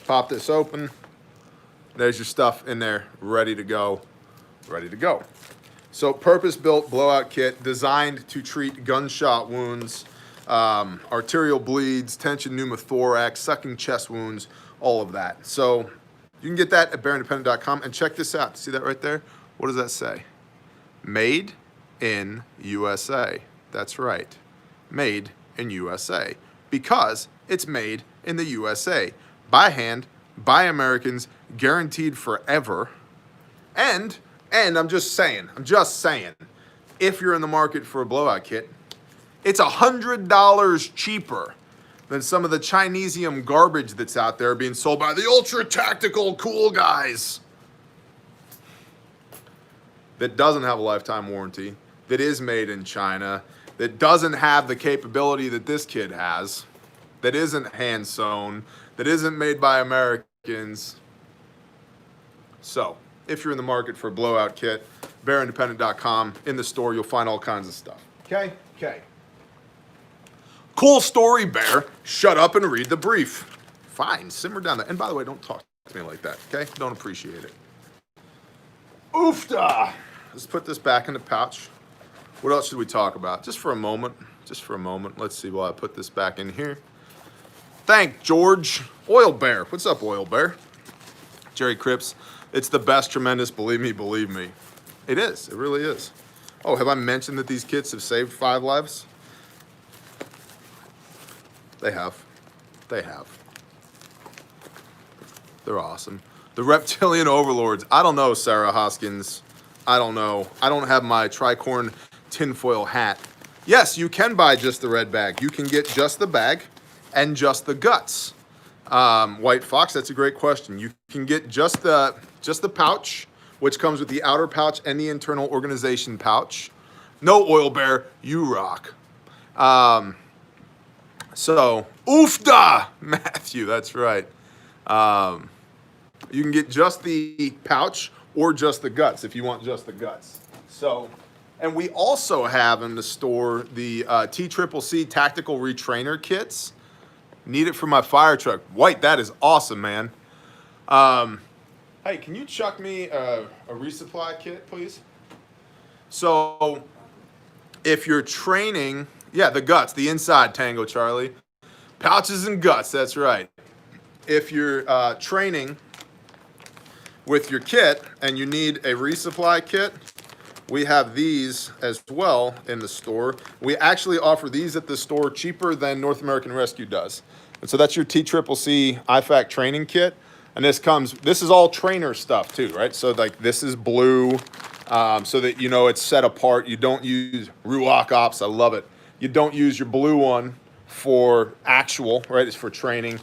pop this open, there's your stuff in there, ready to go, ready to go. So purpose-built blowout kit designed to treat gunshot wounds, arterial bleeds, tension pneumothorax, sucking chest wounds, all of that. So you can get that at bearindependent.com and check this out. See that right there? What does that say? Made in USA. That's right. Made in USA. Because it's made in the USA. By hand, by Americans, guaranteed forever. And I'm just saying, if you're in the market for a blowout kit, it's $100 cheaper than some of the Chinesium garbage that's out there being sold by the ultra tactical cool guys that doesn't have a lifetime warranty, that is made in China, that doesn't have the capability that this kid has, that isn't hand sewn, that isn't made by Americans. So if you're in the market for a blowout kit, bearindependent.com. In the store, you'll find all kinds of stuff. Okay? Cool story, Bear. Shut up and read the brief. Fine, simmer down. And by the way, don't talk to me like that, okay? Don't appreciate it. Oofda! Let's put this back in the pouch. What else should we talk about? Just for a moment. Let's see while I put this back in here. Thank George. Oil Bear. What's up, Oil Bear? Jerry Cripps. It's the best, tremendous, believe me. It is, it really is. Oh, have I mentioned that these kits have saved 5 lives? They have. They're awesome. The reptilian overlords. I don't know, Sarah Hoskins. I don't know. I don't have my tricorn tinfoil hat. Yes, you can buy just the red bag. You can get just the bag and just the guts. White Fox, that's a great question. You can get just the pouch, which comes with the outer pouch and the internal organization pouch. No, Oil Bear, you rock. So, oofda, Matthew, that's right. You can get just the pouch or just the guts if you want just the guts. So, and we also have in the store the TCCC Tactical Retrainer Kits. Need it for my fire truck. White, that is awesome, man. Hey, can you chuck me a resupply kit, please? So, if you're training, yeah, the guts, the inside, Tango Charlie. Pouches and guts, that's right. if you're training with your kit and you need a resupply kit, we have these as well in the store. We actually offer these at the store cheaper than North American Rescue does. And so that's your TCCC IFAC training kit. And this is all trainer stuff too, right? So like this is blue, so that you know it's set apart. You don't use RUOC Ops, I love it. You don't use your blue one for actual, right? It's for training.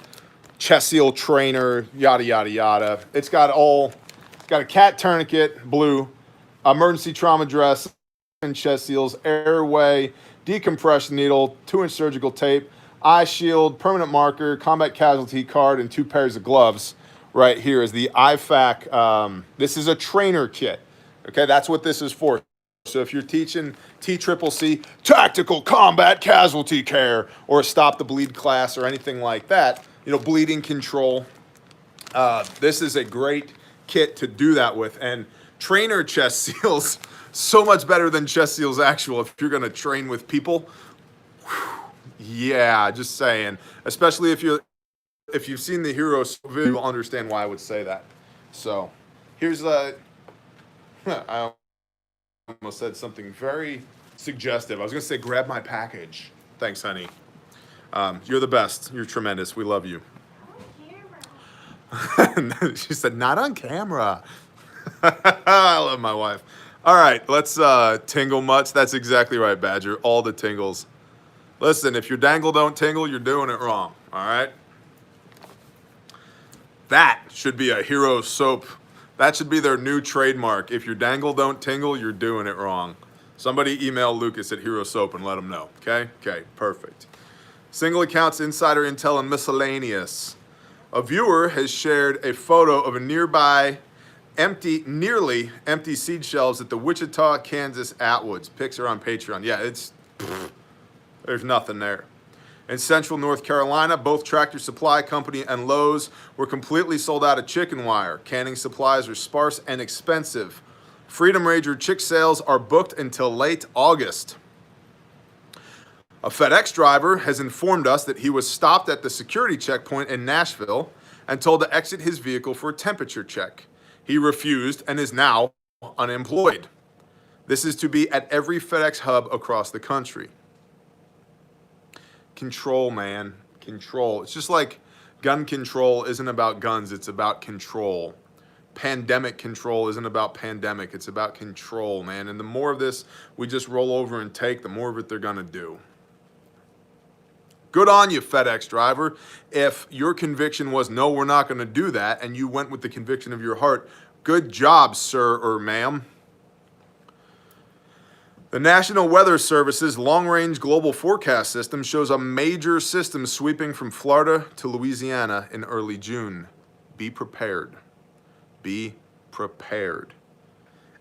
Chest seal trainer, yada, yada, yada. It's got a cat tourniquet, blue, emergency trauma dress, and chest seals, airway, decompression needle, 2-inch surgical tape, eye shield, permanent marker, combat casualty card, and 2 pairs of gloves. Right here is the IFAC. This is a trainer kit. Okay, that's what this is for. So if you're teaching TCCC tactical combat casualty care or a stop the bleed class or anything like that, you know, bleeding control, this is a great kit to do that with. And trainer chest seals, so much better than chest seals actual if you're going to train with people. Whew, yeah, just saying. Especially if you've seen the Heroes video, you'll understand why I would say that. So here's I almost said something very suggestive. I was going to say, grab my package. Thanks, honey. You're the best. You're tremendous. We love you. She said, not on camera. I love my wife. All right, let's tingle mutts. That's exactly right, Badger. All the tingles. Listen, if your dangle don't tingle, you're doing it wrong. All right? That should be a Hero soap. That should be their new trademark. If your dangle don't tingle, you're doing it wrong. Somebody email Lucas at Hero Soap and let him know. Okay? Okay, perfect. Single accounts, insider intel, and miscellaneous. A viewer has shared a photo of a nearby nearly empty seed shelves at the Wichita, Kansas Atwoods. Pics are on Patreon. Yeah, there's nothing there. In central North Carolina, both Tractor Supply Company and Lowe's were completely sold out of chicken wire. Canning supplies are sparse and expensive. Freedom Ranger chick sales are booked until late August. A FedEx driver has informed us that he was stopped at the security checkpoint in Nashville and told to exit his vehicle for a temperature check. He refused and is now unemployed. This is to be at every FedEx hub across the country. Control, man. Control. It's just like gun control isn't about guns, it's about control. Pandemic control isn't about pandemic, it's about control, man. And the more of this we just roll over and take, the more of it they're gonna do. Good on you, FedEx driver. If your conviction was, no, we're not gonna do that, and you went with the conviction of your heart, good job, sir or ma'am. The National Weather Service's long-range global forecast system shows a major system sweeping from Florida to Louisiana in early June. Be prepared. Be prepared.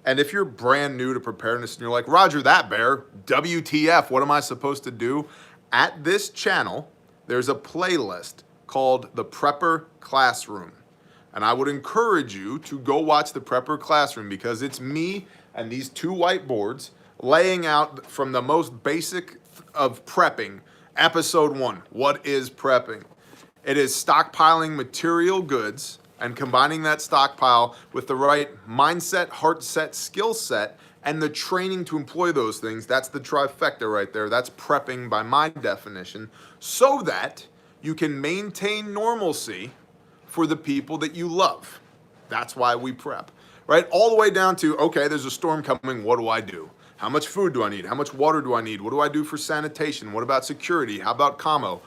And if you're brand new to preparedness and you're like, Roger that, Bear, WTF, what am I supposed to do? At this channel, there's a playlist called The Prepper Classroom. And I would encourage you to go watch The Prepper Classroom because it's me and these 2 whiteboards laying out from the most basic of prepping. Episode 1, what is prepping? It is stockpiling material goods and combining that stockpile with the right mindset, heart set, skill set, and the training to employ those things. That's the trifecta right there. That's prepping by my definition, so that you can maintain normalcy for the people that you love. That's why we prep, right? All the way down to, okay, there's a storm coming, what do I do? How much food do I need? How much water do I need? What do I do for sanitation? What about security? How about commo?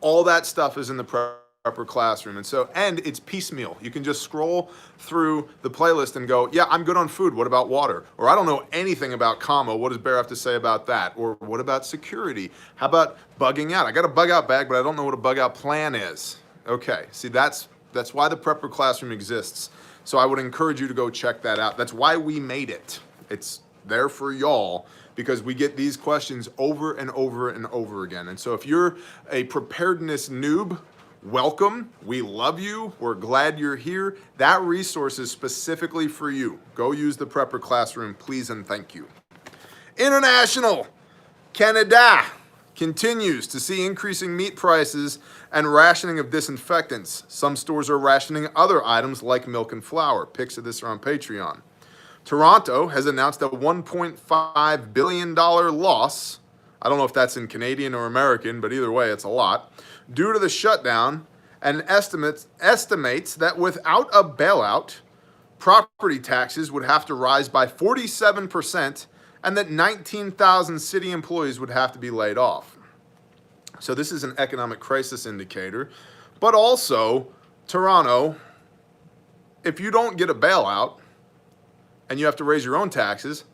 All that stuff is in the Prepper Classroom. And it's piecemeal. You can just scroll through the playlist and go, yeah, I'm good on food. What about water? Or I don't know anything about commo. What does Bear have to say about that? Or what about security? How about bugging out? I got a bug out bag, but I don't know what a bug out plan is. Okay, see, that's why the Prepper Classroom exists. So I would encourage you to go check that out. That's why we made it. It's there for y'all because we get these questions over and over and over again. And so if you're a preparedness noob, welcome. We love you. We're glad you're here. That resource is specifically for you. Go use the Prepper Classroom, please and thank you. International, Canada, continues to see increasing meat prices and rationing of disinfectants. Some stores are rationing other items like milk and flour. Pics of this are on Patreon. Toronto has announced a $1.5 billion loss. I don't know if that's in Canadian or American, but either way, it's a lot, due to the shutdown, and estimates that without a bailout, property taxes would have to rise by 47%, and that 19,000 city employees would have to be laid off. So this is an economic crisis indicator. But also, Toronto, if you don't get a bailout and you have to raise your own taxes,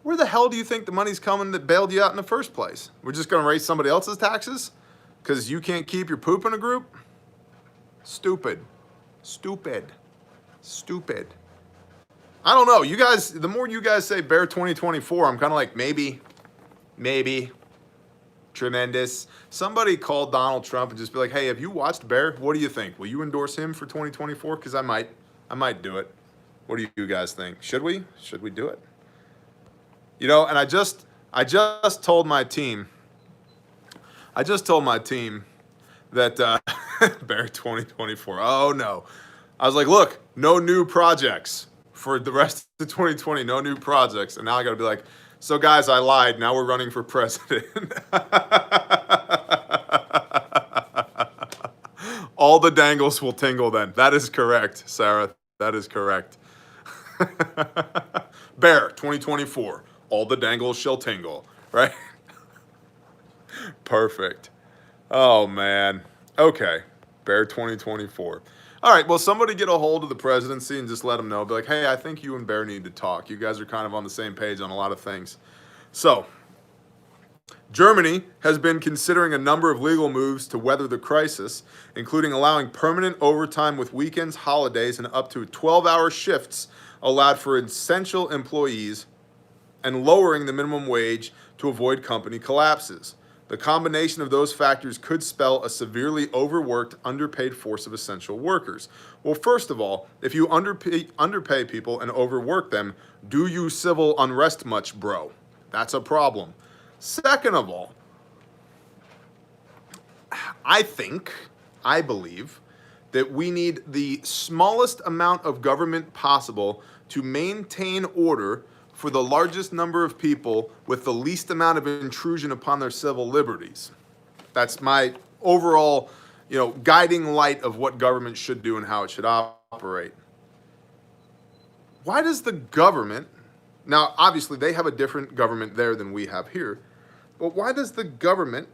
where the hell do you think the money's coming that bailed you out in the first place? We're just going to raise somebody else's taxes because you can't keep your poop in a group? Stupid. Stupid. Stupid. I don't know. You guys, the more you guys say Bear 2024, I'm kind of like, maybe, tremendous. Somebody called Donald Trump and just be like, hey, have you watched Bear? What do you think? Will you endorse him for 2024? Because I might do it. What do you guys think? Should we? Should we do it? You know, and I just told my team, that Bear 2024, oh no. I was like, look, no new projects for the rest of 2020, no new projects. And now I got to be like, so guys, I lied. Now we're running for president. All the dangles will tingle then. That is correct, Sarah. That is correct. Bear 2024. All the dangles shall tingle, right? Perfect. Oh, man. Okay. Bear 2024. All right, well, somebody get a hold of the presidency and just let them know. Be like, hey, I think you and Bear need to talk. You guys are kind of on the same page on a lot of things. So, Germany has been considering a number of legal moves to weather the crisis, including allowing permanent overtime with weekends, holidays, and up to 12-hour shifts allowed for essential employees, and lowering the minimum wage to avoid company collapses. The combination of those factors could spell a severely overworked, underpaid force of essential workers. Well, first of all, if you underpay people and overwork them, do you civil unrest much, bro? That's a problem. Second of all, I believe that we need the smallest amount of government possible to maintain order for the largest number of people with the least amount of intrusion upon their civil liberties. That's my overall, guiding light of what government should do and how it should operate. Why does the government, now obviously they have a different government there than we have here, but why does the government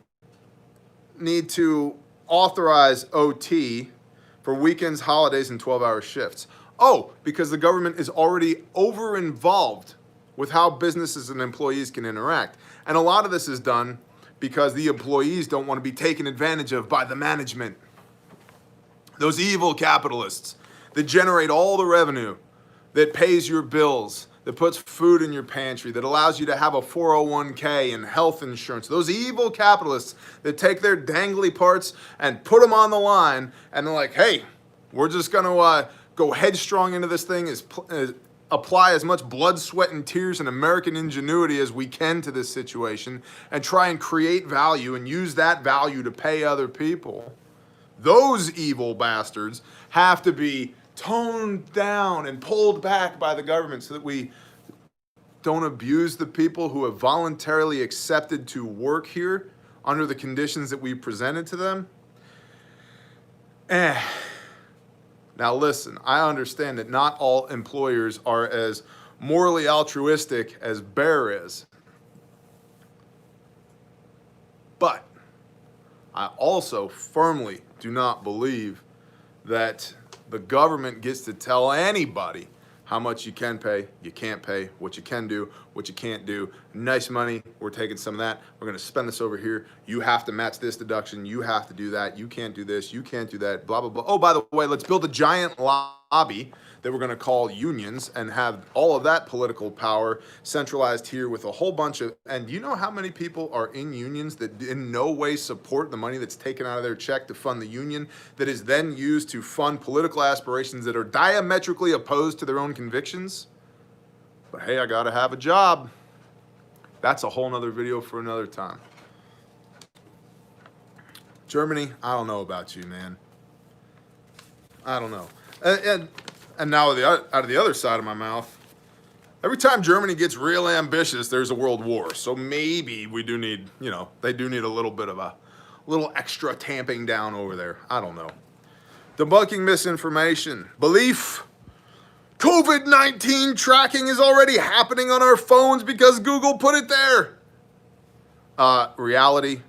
need to authorize OT for weekends, holidays, and 12-hour shifts? Oh, because the government is already over-involved with how businesses and employees can interact. And a lot of this is done because the employees don't want to be taken advantage of by the management. Those evil capitalists that generate all the revenue, that pays your bills, that puts food in your pantry, that allows you to have a 401k and health insurance. Those evil capitalists that take their dangly parts and put them on the line, and they're like, hey, we're just going to go headstrong into this thing, apply as much blood, sweat, and tears and American ingenuity as we can to this situation, and try and create value and use that value to pay other people. Those evil bastards have to be toned down and pulled back by the government so that we don't abuse the people who have voluntarily accepted to work here under the conditions that we presented to them. Now listen, I understand that not all employers are as morally altruistic as Bear is. But I also firmly do not believe that the government gets to tell anybody how much you can pay, you can't pay, what you can do, what you can't do. Nice money, we're taking some of that. We're going to spend this over here. You have to match this deduction. You have to do that. You can't do this. You can't do that, blah, blah, blah. Oh, by the way, let's build a giant lobby that we're going to call unions and have all of that political power centralized here with a whole bunch of, and you know how many people are in unions that in no way support the money that's taken out of their check to fund the union, that is then used to fund political aspirations that are diametrically opposed to their own convictions? But hey, I gotta have a job. That's a whole nother video for another time. Germany, I don't know about you, man. I don't know. And now out of the other side of my mouth, every time Germany gets real ambitious, there's a world war. So maybe we do need, they do need a little bit of a little extra tamping down over there. I don't know. Debunking misinformation. Belief. COVID-19 tracking is already happening on our phones because Google put it there. Reality.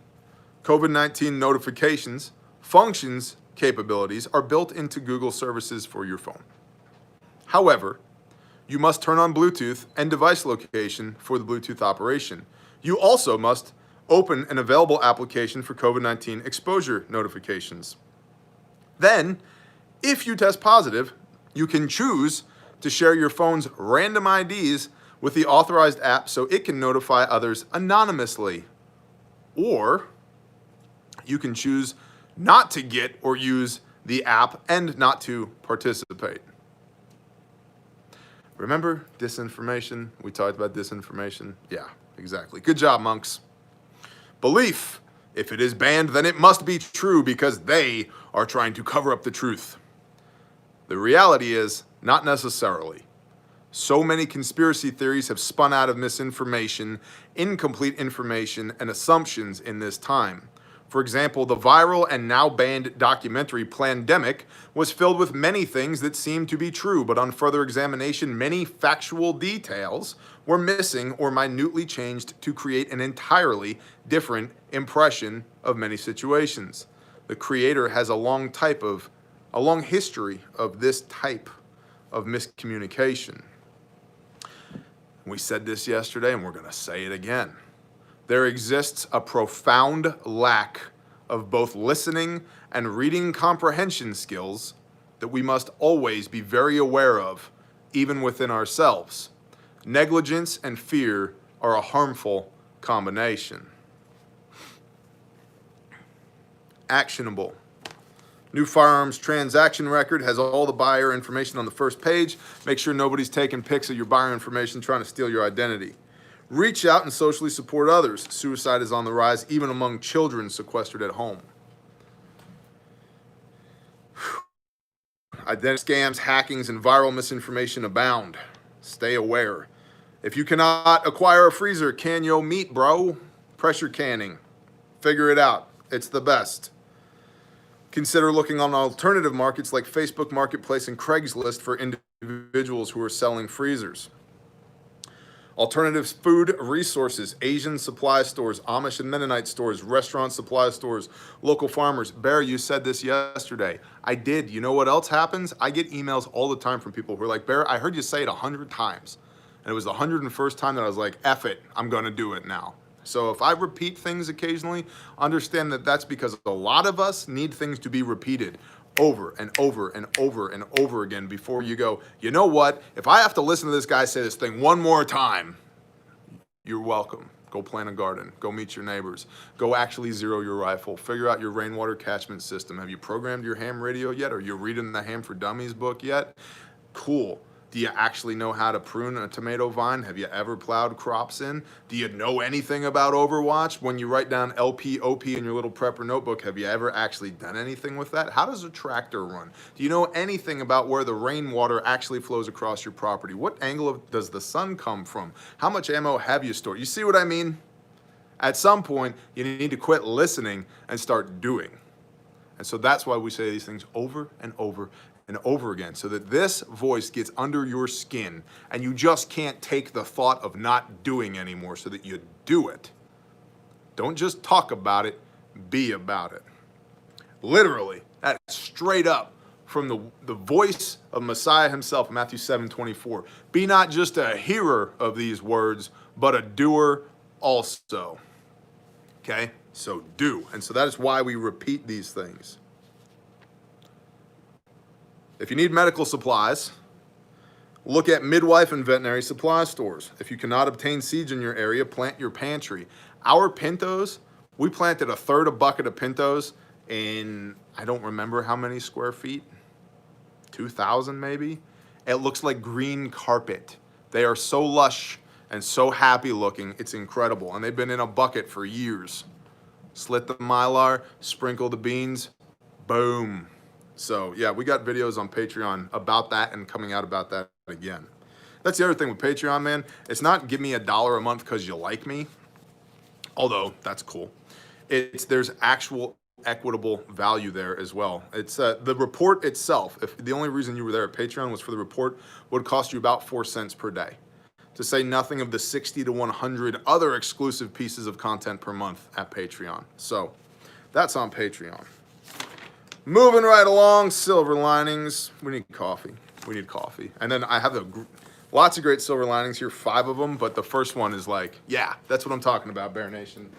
COVID-19 notifications, functions, capabilities are built into Google services for your phone. However, you must turn on Bluetooth and device location for the Bluetooth operation. You also must open an available application for COVID-19 exposure notifications. Then, if you test positive, you can choose to share your phone's random IDs with the authorized app so it can notify others anonymously. Or you can choose not to get or use the app and not to participate. Remember disinformation? We talked about disinformation. Yeah, exactly. Good job, monks. Belief. If it is banned, then it must be true because they are trying to cover up the truth. The reality is, not necessarily. So many conspiracy theories have spun out of misinformation, incomplete information, and assumptions in this time. For example, the viral and now banned documentary Plandemic was filled with many things that seemed to be true, but on further examination, many factual details were missing or minutely changed to create an entirely different impression of many situations. The creator has a long history of this type of miscommunication. We said this yesterday, and we're going to say it again. There exists a profound lack of both listening and reading comprehension skills that we must always be very aware of, even within ourselves. Negligence and fear are a harmful combination. Actionable. New firearms transaction record has all the buyer information on the first page. Make sure nobody's taking pics of your buyer information trying to steal your identity. Reach out and socially support others. Suicide is on the rise, even among children sequestered at home. Identity scams, hackings, and viral misinformation abound. Stay aware. If you cannot acquire a freezer, can yo meat, bro? Pressure canning. Figure it out. It's the best. Consider looking on alternative markets like Facebook Marketplace and Craigslist for individuals who are selling freezers. Alternative food resources, Asian supply stores, Amish and Mennonite stores, restaurant supply stores, local farmers. Bear, you said this yesterday. I did. You know what else happens? I get emails all the time from people who are like, Bear, I heard you say it 100 times. And it was the 101st time that I was like, F it, I'm going to do it now. So if I repeat things occasionally, understand that that's because a lot of us need things to be repeated over and over and over and over again before you go, you know what? If I have to listen to this guy say this thing one more time, you're welcome. Go plant a garden. Go meet your neighbors. Go actually zero your rifle. Figure out your rainwater catchment system. Have you programmed your ham radio yet? Are you reading the Ham for Dummies book yet? Cool. Do you actually know how to prune a tomato vine? Have you ever plowed crops in? Do you know anything about Overwatch? When you write down LPOP in your little prepper notebook, have you ever actually done anything with that? How does a tractor run? Do you know anything about where the rainwater actually flows across your property? What angle does the sun come from? How much ammo have you stored? You see what I mean? At some point, you need to quit listening and start doing. And so that's why we say these things over and over and over again, so that this voice gets under your skin and you just can't take the thought of not doing anymore, so that you do it. Don't just talk about it, be about it. Literally, that's straight up from the voice of Messiah himself, Matthew 7:24. Be not just a hearer of these words, but a doer also. Okay, so do. And so that is why we repeat these things. If you need medical supplies, look at midwife and veterinary supply stores. If you cannot obtain seeds in your area, plant your pantry. Our pintos, we planted a third a bucket of pintos in, I don't remember how many square feet, 2,000 maybe. It looks like green carpet. They are so lush and so happy looking. It's incredible. And they've been in a bucket for years. slit the Mylar, sprinkle the beans, boom. So yeah, we got videos on Patreon about that and coming out about that again. That's the other thing with Patreon, man. It's not give me $1 a month because you like me, although that's cool. There's actual equitable value there as well. It's the report itself. If the only reason you were there at Patreon was for the report, would cost you about 4 cents per day. To say nothing of the 60 to 100 other exclusive pieces of content per month at Patreon. So that's on Patreon. Moving right along, silver linings. We need coffee. We need coffee. And then I have lots of great silver linings here, 5 of them, but the first one is like, yeah, that's what I'm talking about, Bear Nation.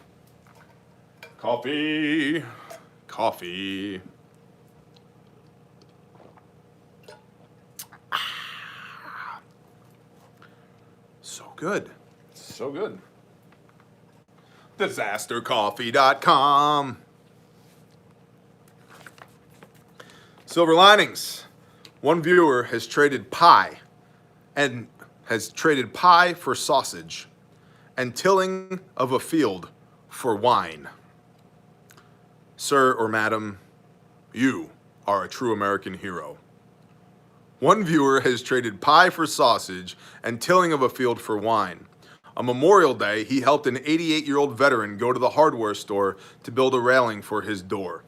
Coffee. Coffee. So good. So good. Disastercoffee.com. Silver linings. One viewer has traded pie for sausage and tilling of a field for wine. Sir or madam, you are a true American hero. One viewer has traded pie for sausage and tilling of a field for wine. On Memorial Day, he helped an 88-year-old veteran go to the hardware store to build a railing for his door.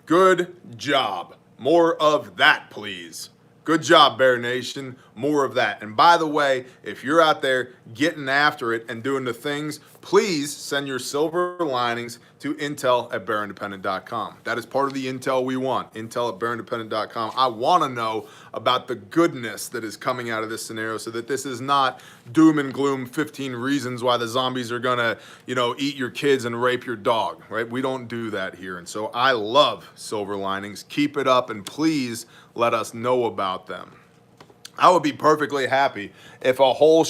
Good job. More of that, please. Good job, Bear Nation. More of that. And by the way, if you're out there getting after it and doing the things, please send your silver linings to intel@bearindependent.com. That is part of the intel we want, intel@bearindependent.com. I want to know about the goodness that is coming out of this scenario so that this is not doom and gloom 15 reasons why the zombies are going to, eat your kids and rape your dog, right? We don't do that here. And so I love silver linings. Keep it up and please let us know about them. I would be perfectly happy if a whole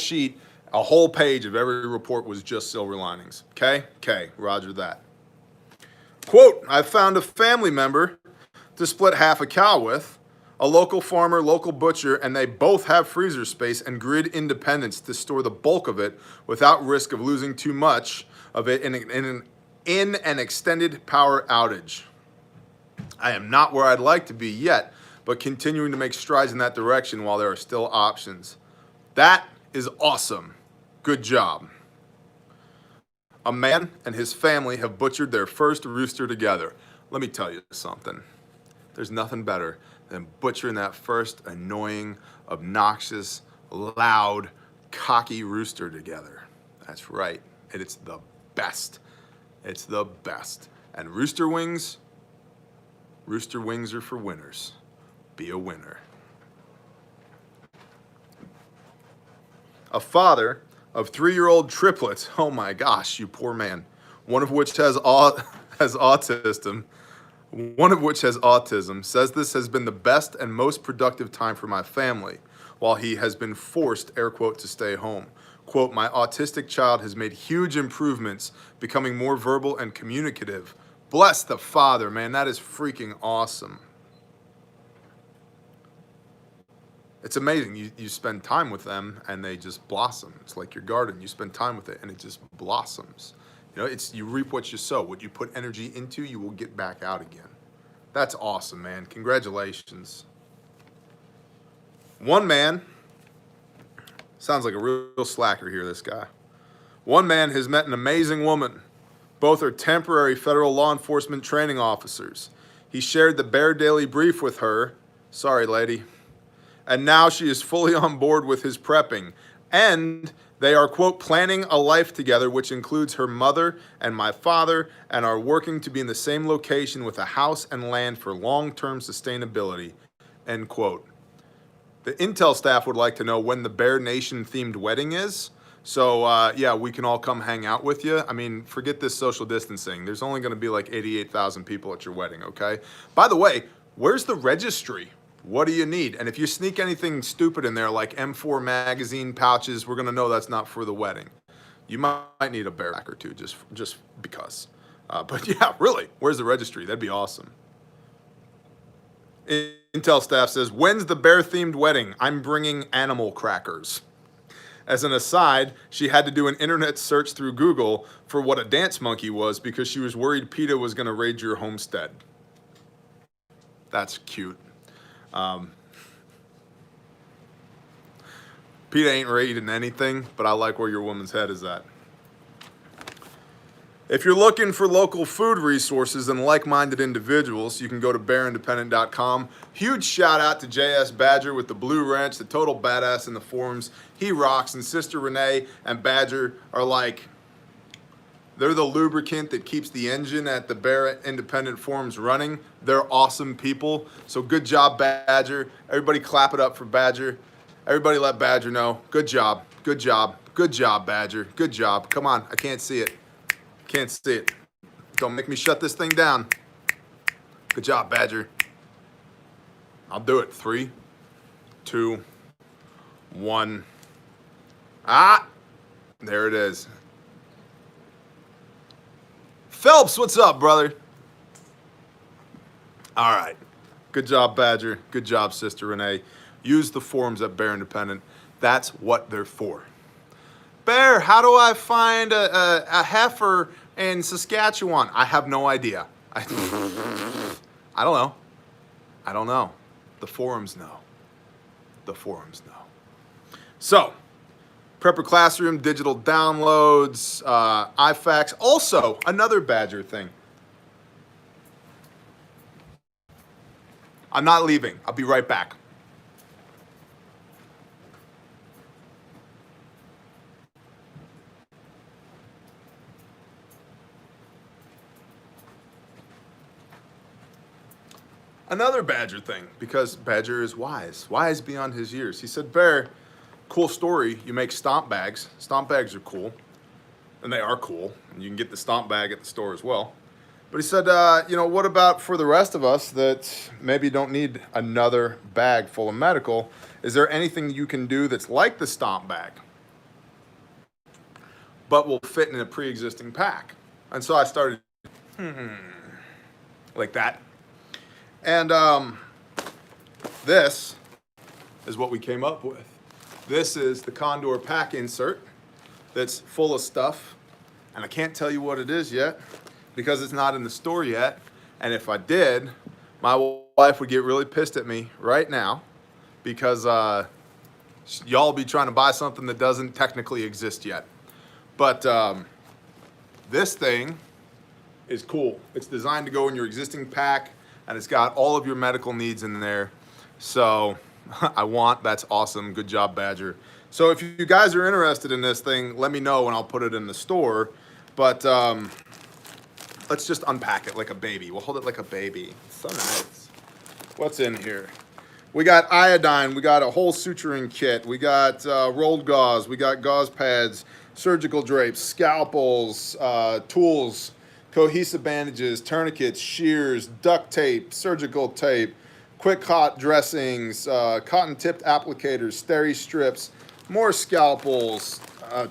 page of every report was just silver linings. Okay, roger that. Quote, I found a family member to split half a cow with, a local farmer, local butcher, and they both have freezer space and grid independence to store the bulk of it without risk of losing too much of it in an extended power outage. I am not where I'd like to be yet, but continuing to make strides in that direction while there are still options. That is awesome. Good job. A man and his family have butchered their first rooster together. Let me tell you something. There's nothing better than butchering that first annoying, obnoxious, loud, cocky rooster together. That's right. And it's the best. It's the best. And rooster wings are for winners. Be a winner. A father of 3-year-old triplets. Oh my gosh, you poor man. One of which has autism. Says this has been the best and most productive time for my family, while he has been forced, air quote, to stay home. Quote, my autistic child has made huge improvements, becoming more verbal and communicative. Bless the father, man. That is freaking awesome. It's amazing. You spend time with them and they just blossom. It's like your garden. You spend time with it and it just blossoms. You reap what you sow. What you put energy into, you will get back out again. That's awesome, man. Congratulations. One man, sounds like a real slacker here, this guy. One man has met an amazing woman. Both are temporary federal law enforcement training officers. He shared the Bear Daily Brief with her. Sorry, lady. And now she is fully on board with his prepping. And they are, quote, planning a life together, which includes her mother and my father, and are working to be in the same location with a house and land for long-term sustainability, end quote. The Intel staff would like to know when the Bear Nation-themed wedding is. So, yeah, we can all come hang out with you. I mean, forget this social distancing. There's only going to be like 88,000 people at your wedding, okay? By the way, where's the registry? What do you need? And if you sneak anything stupid in there like M4 magazine pouches, we're going to know that's not for the wedding. You might need a bear pack or two just because. But yeah, really, where's the registry? That'd be awesome. Intel staff says, when's the bear-themed wedding? I'm bringing animal crackers. As an aside, she had to do an internet search through Google for what a dance monkey was because she was worried PETA was going to raid your homestead. That's cute. PETA ain't raiding anything, but I like where your woman's head is at. If you're looking for local food resources and like-minded individuals, you can go to bearindependent.com. Huge shout out to JS Badger with the blue wrench, the total badass in the forums. He rocks, and Sister Renee and Badger are like, they're the lubricant that keeps the engine at the Bear Independent forums running. They're awesome people. So good job, Badger. Everybody clap it up for Badger. Everybody let Badger know. Good job, good job, good job, Badger. Good job. Come on, I can't see it. Can't see it. Don't make me shut this thing down. Good job, Badger. I'll do it. 3, 2, 1. Ah, there it is. Phelps, what's up, brother? All right. Good job, Badger. Good job, Sister Renee. Use the forums at Bear Independent. That's what they're for. Bear, how do I find a heifer in Saskatchewan? I have no idea. I don't know. I don't know. The forums know. The forums know. So, Prepper Classroom, digital downloads, IFACs. Also, another Badger thing. I'm not leaving. I'll be right back. Another Badger thing, because Badger is wise beyond his years. He said, Bear, cool story, you make stomp bags. Stomp bags are cool, and they are cool, and you can get the stomp bag at the store as well. But he said, you know, what about for the rest of us that maybe don't need another bag full of medical? Is there anything you can do that's like the stomp bag, but will fit in a pre-existing pack? And so I started, like that. And this is what we came up with. This is the Condor pack insert that's full of stuff. And I can't tell you what it is yet because it's not in the store yet. And if I did, my wife would get really pissed at me right now because y'all be trying to buy something that doesn't technically exist yet. But this thing is cool. It's designed to go in your existing pack. And it's got all of your medical needs in there. So that's awesome. Good job, Badger. So if you guys are interested in this thing, let me know and I'll put it in the store. But let's just unpack it like a baby. We'll hold it like a baby. It's so nice. What's in here? We got iodine. We got a whole suturing kit. We got rolled gauze. We got gauze pads, surgical drapes, scalpels, tools, cohesive bandages, tourniquets, shears, duct tape, surgical tape, quick hot dressings, cotton-tipped applicators, steri strips, more scalpels,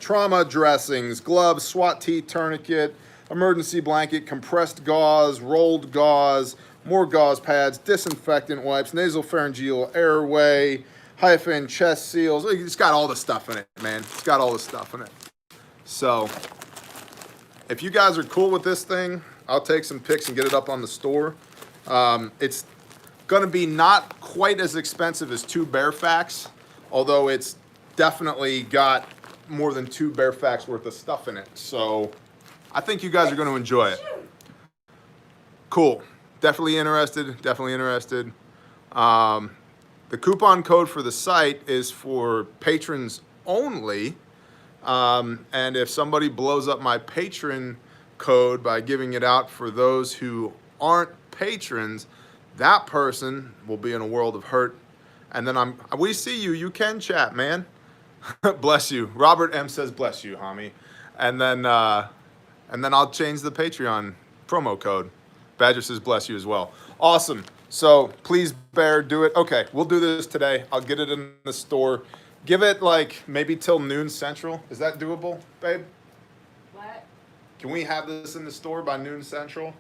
trauma dressings, gloves, SWAT tee tourniquet, emergency blanket, compressed gauze, rolled gauze, more gauze pads, disinfectant wipes, nasopharyngeal airway, hyphen, chest seals. It's got all the stuff in it, man. It's got all the stuff in it. So if you guys are cool with this thing, I'll take some pics and get it up on the store. It's going to be not quite as expensive as 2 Bearfacts, although it's definitely got more than 2 Bearfacts worth of stuff in it. So I think you guys are going to enjoy it. Cool. Definitely interested. Definitely interested. The coupon code for the site is for patrons only. And if somebody blows up my patron code by giving it out for those who aren't patrons, that person will be in a world of hurt. And then we see you. You can chat, man. Bless you. Robert M says, bless you, homie. And then I'll change the Patreon promo code. Badger says, bless you as well. Awesome. So please, Bear, do it. Okay, we'll do this today. I'll get it in the store. Give it like maybe till noon Central. Is that doable, babe? What? Can we have this in the store by noon Central?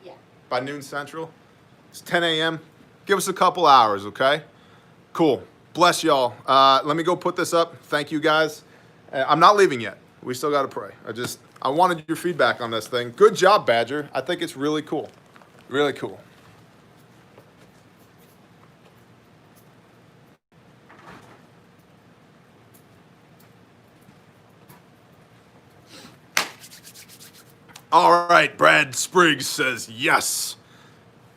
Yeah. By noon Central? It's 10 a.m. Give us a couple hours, okay? Cool. Bless y'all. Let me go put this up. Thank you guys. I'm not leaving yet. We still got to pray. I wanted your feedback on this thing. Good job, Badger. I think it's really cool. Really cool. All right, Brad Spriggs says yes.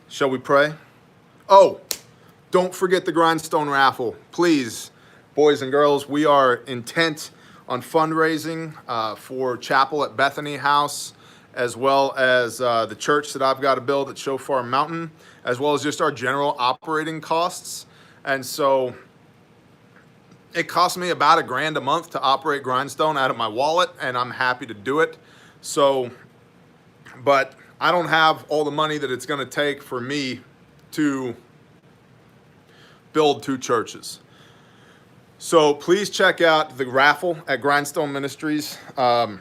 Shall we pray? Oh, don't forget the grindstone raffle. Please, boys and girls, we are intent on fundraising for chapel at Bethany House, as well as the church that I've got to build at Shofar Mountain, as well as just our general operating costs. And so it costs me about $1,000 a month to operate Grindstone out of my wallet, and I'm happy to do it. So, but I don't have all the money that it's going to take for me to build 2 churches. So please check out the raffle at Grindstone Ministries. You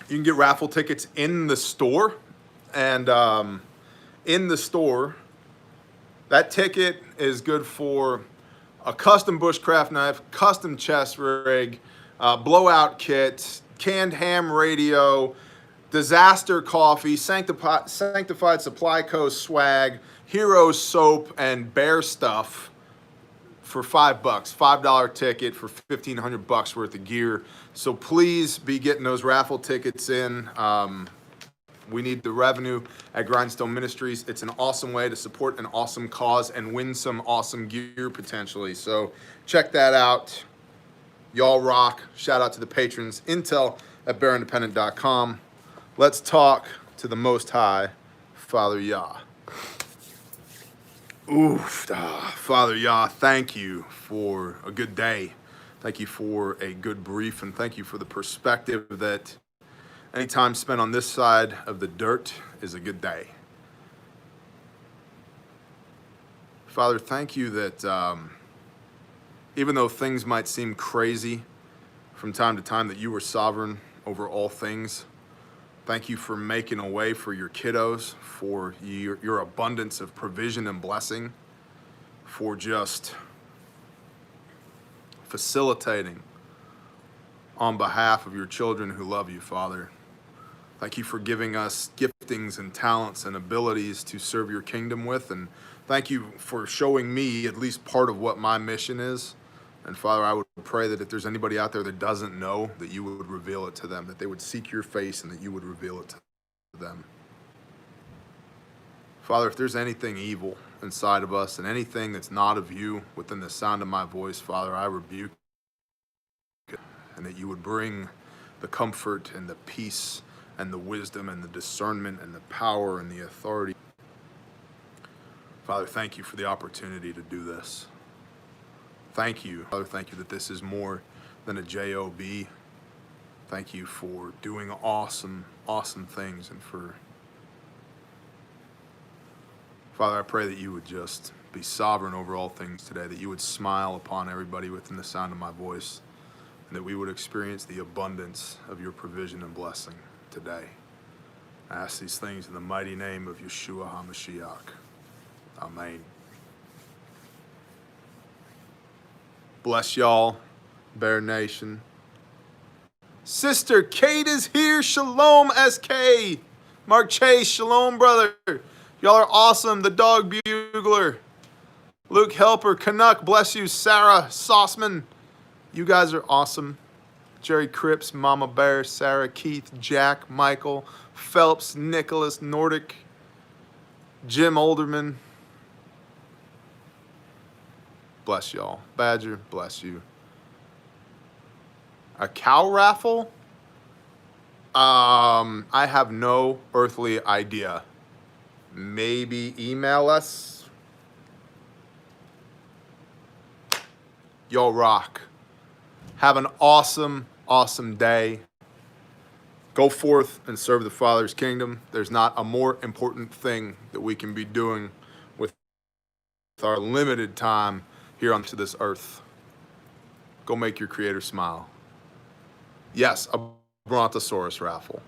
can get raffle tickets in the store, and in the store, that ticket is good for a custom bushcraft knife, custom chest rig, blowout kit, canned ham radio, disaster coffee, sanctified supply co swag, hero soap, and bear stuff for $5, $5 ticket for $1,500 worth of gear. So please be getting those raffle tickets in. We need the revenue at Grindstone Ministries. It's an awesome way to support an awesome cause and win some awesome gear potentially. So check that out. Y'all rock. Shout out to the patrons. Intel at bearindependent.com. Let's talk to the Most High, Father Yah. Father Yah, thank you for a good day. Thank you for a good brief, and thank you for the perspective that any time spent on this side of the dirt is a good day. Father, thank you that even though things might seem crazy from time to time, that you are sovereign over all things. Thank you for making a way for your kiddos, for your abundance of provision and blessing, for just facilitating on behalf of your children who love you, Father. Thank you for giving us giftings and talents and abilities to serve your kingdom with. And thank you for showing me at least part of what my mission is. And Father, I would pray that if there's anybody out there that doesn't know, that you would reveal it to them, that they would seek your face and that you would reveal it to them. Father, if there's anything evil inside of us and anything that's not of you within the sound of my voice, Father, I rebuke it, and that you would bring the comfort and the peace and the wisdom and the discernment and the power and the authority. Father, thank you for the opportunity to do this. Thank you, Father, thank you that this is more than a job. Thank you for doing awesome, awesome things. And Father, I pray that you would just be sovereign over all things today, that you would smile upon everybody within the sound of my voice, and that we would experience the abundance of your provision and blessing today. I ask these things in the mighty name of Yeshua HaMashiach. Amen. Bless y'all, Bear Nation. Sister Kate is here. Shalom, SK. Mark Chase, shalom, brother. Y'all are awesome. The Dog Bugler. Luke Helper, Canuck, bless you. Sarah Sauceman, you guys are awesome. Jerry Cripps, Mama Bear, Sarah, Keith, Jack, Michael, Phelps, Nicholas, Nordic, Jim Olderman. Bless y'all. Badger, bless you. A cow raffle? I have no earthly idea. Maybe email us. Y'all rock. Have an awesome, awesome day. Go forth and serve the Father's kingdom. There's not a more important thing that we can be doing with our limited time here onto this earth. Go make your Creator smile. Yes, a Brontosaurus raffle.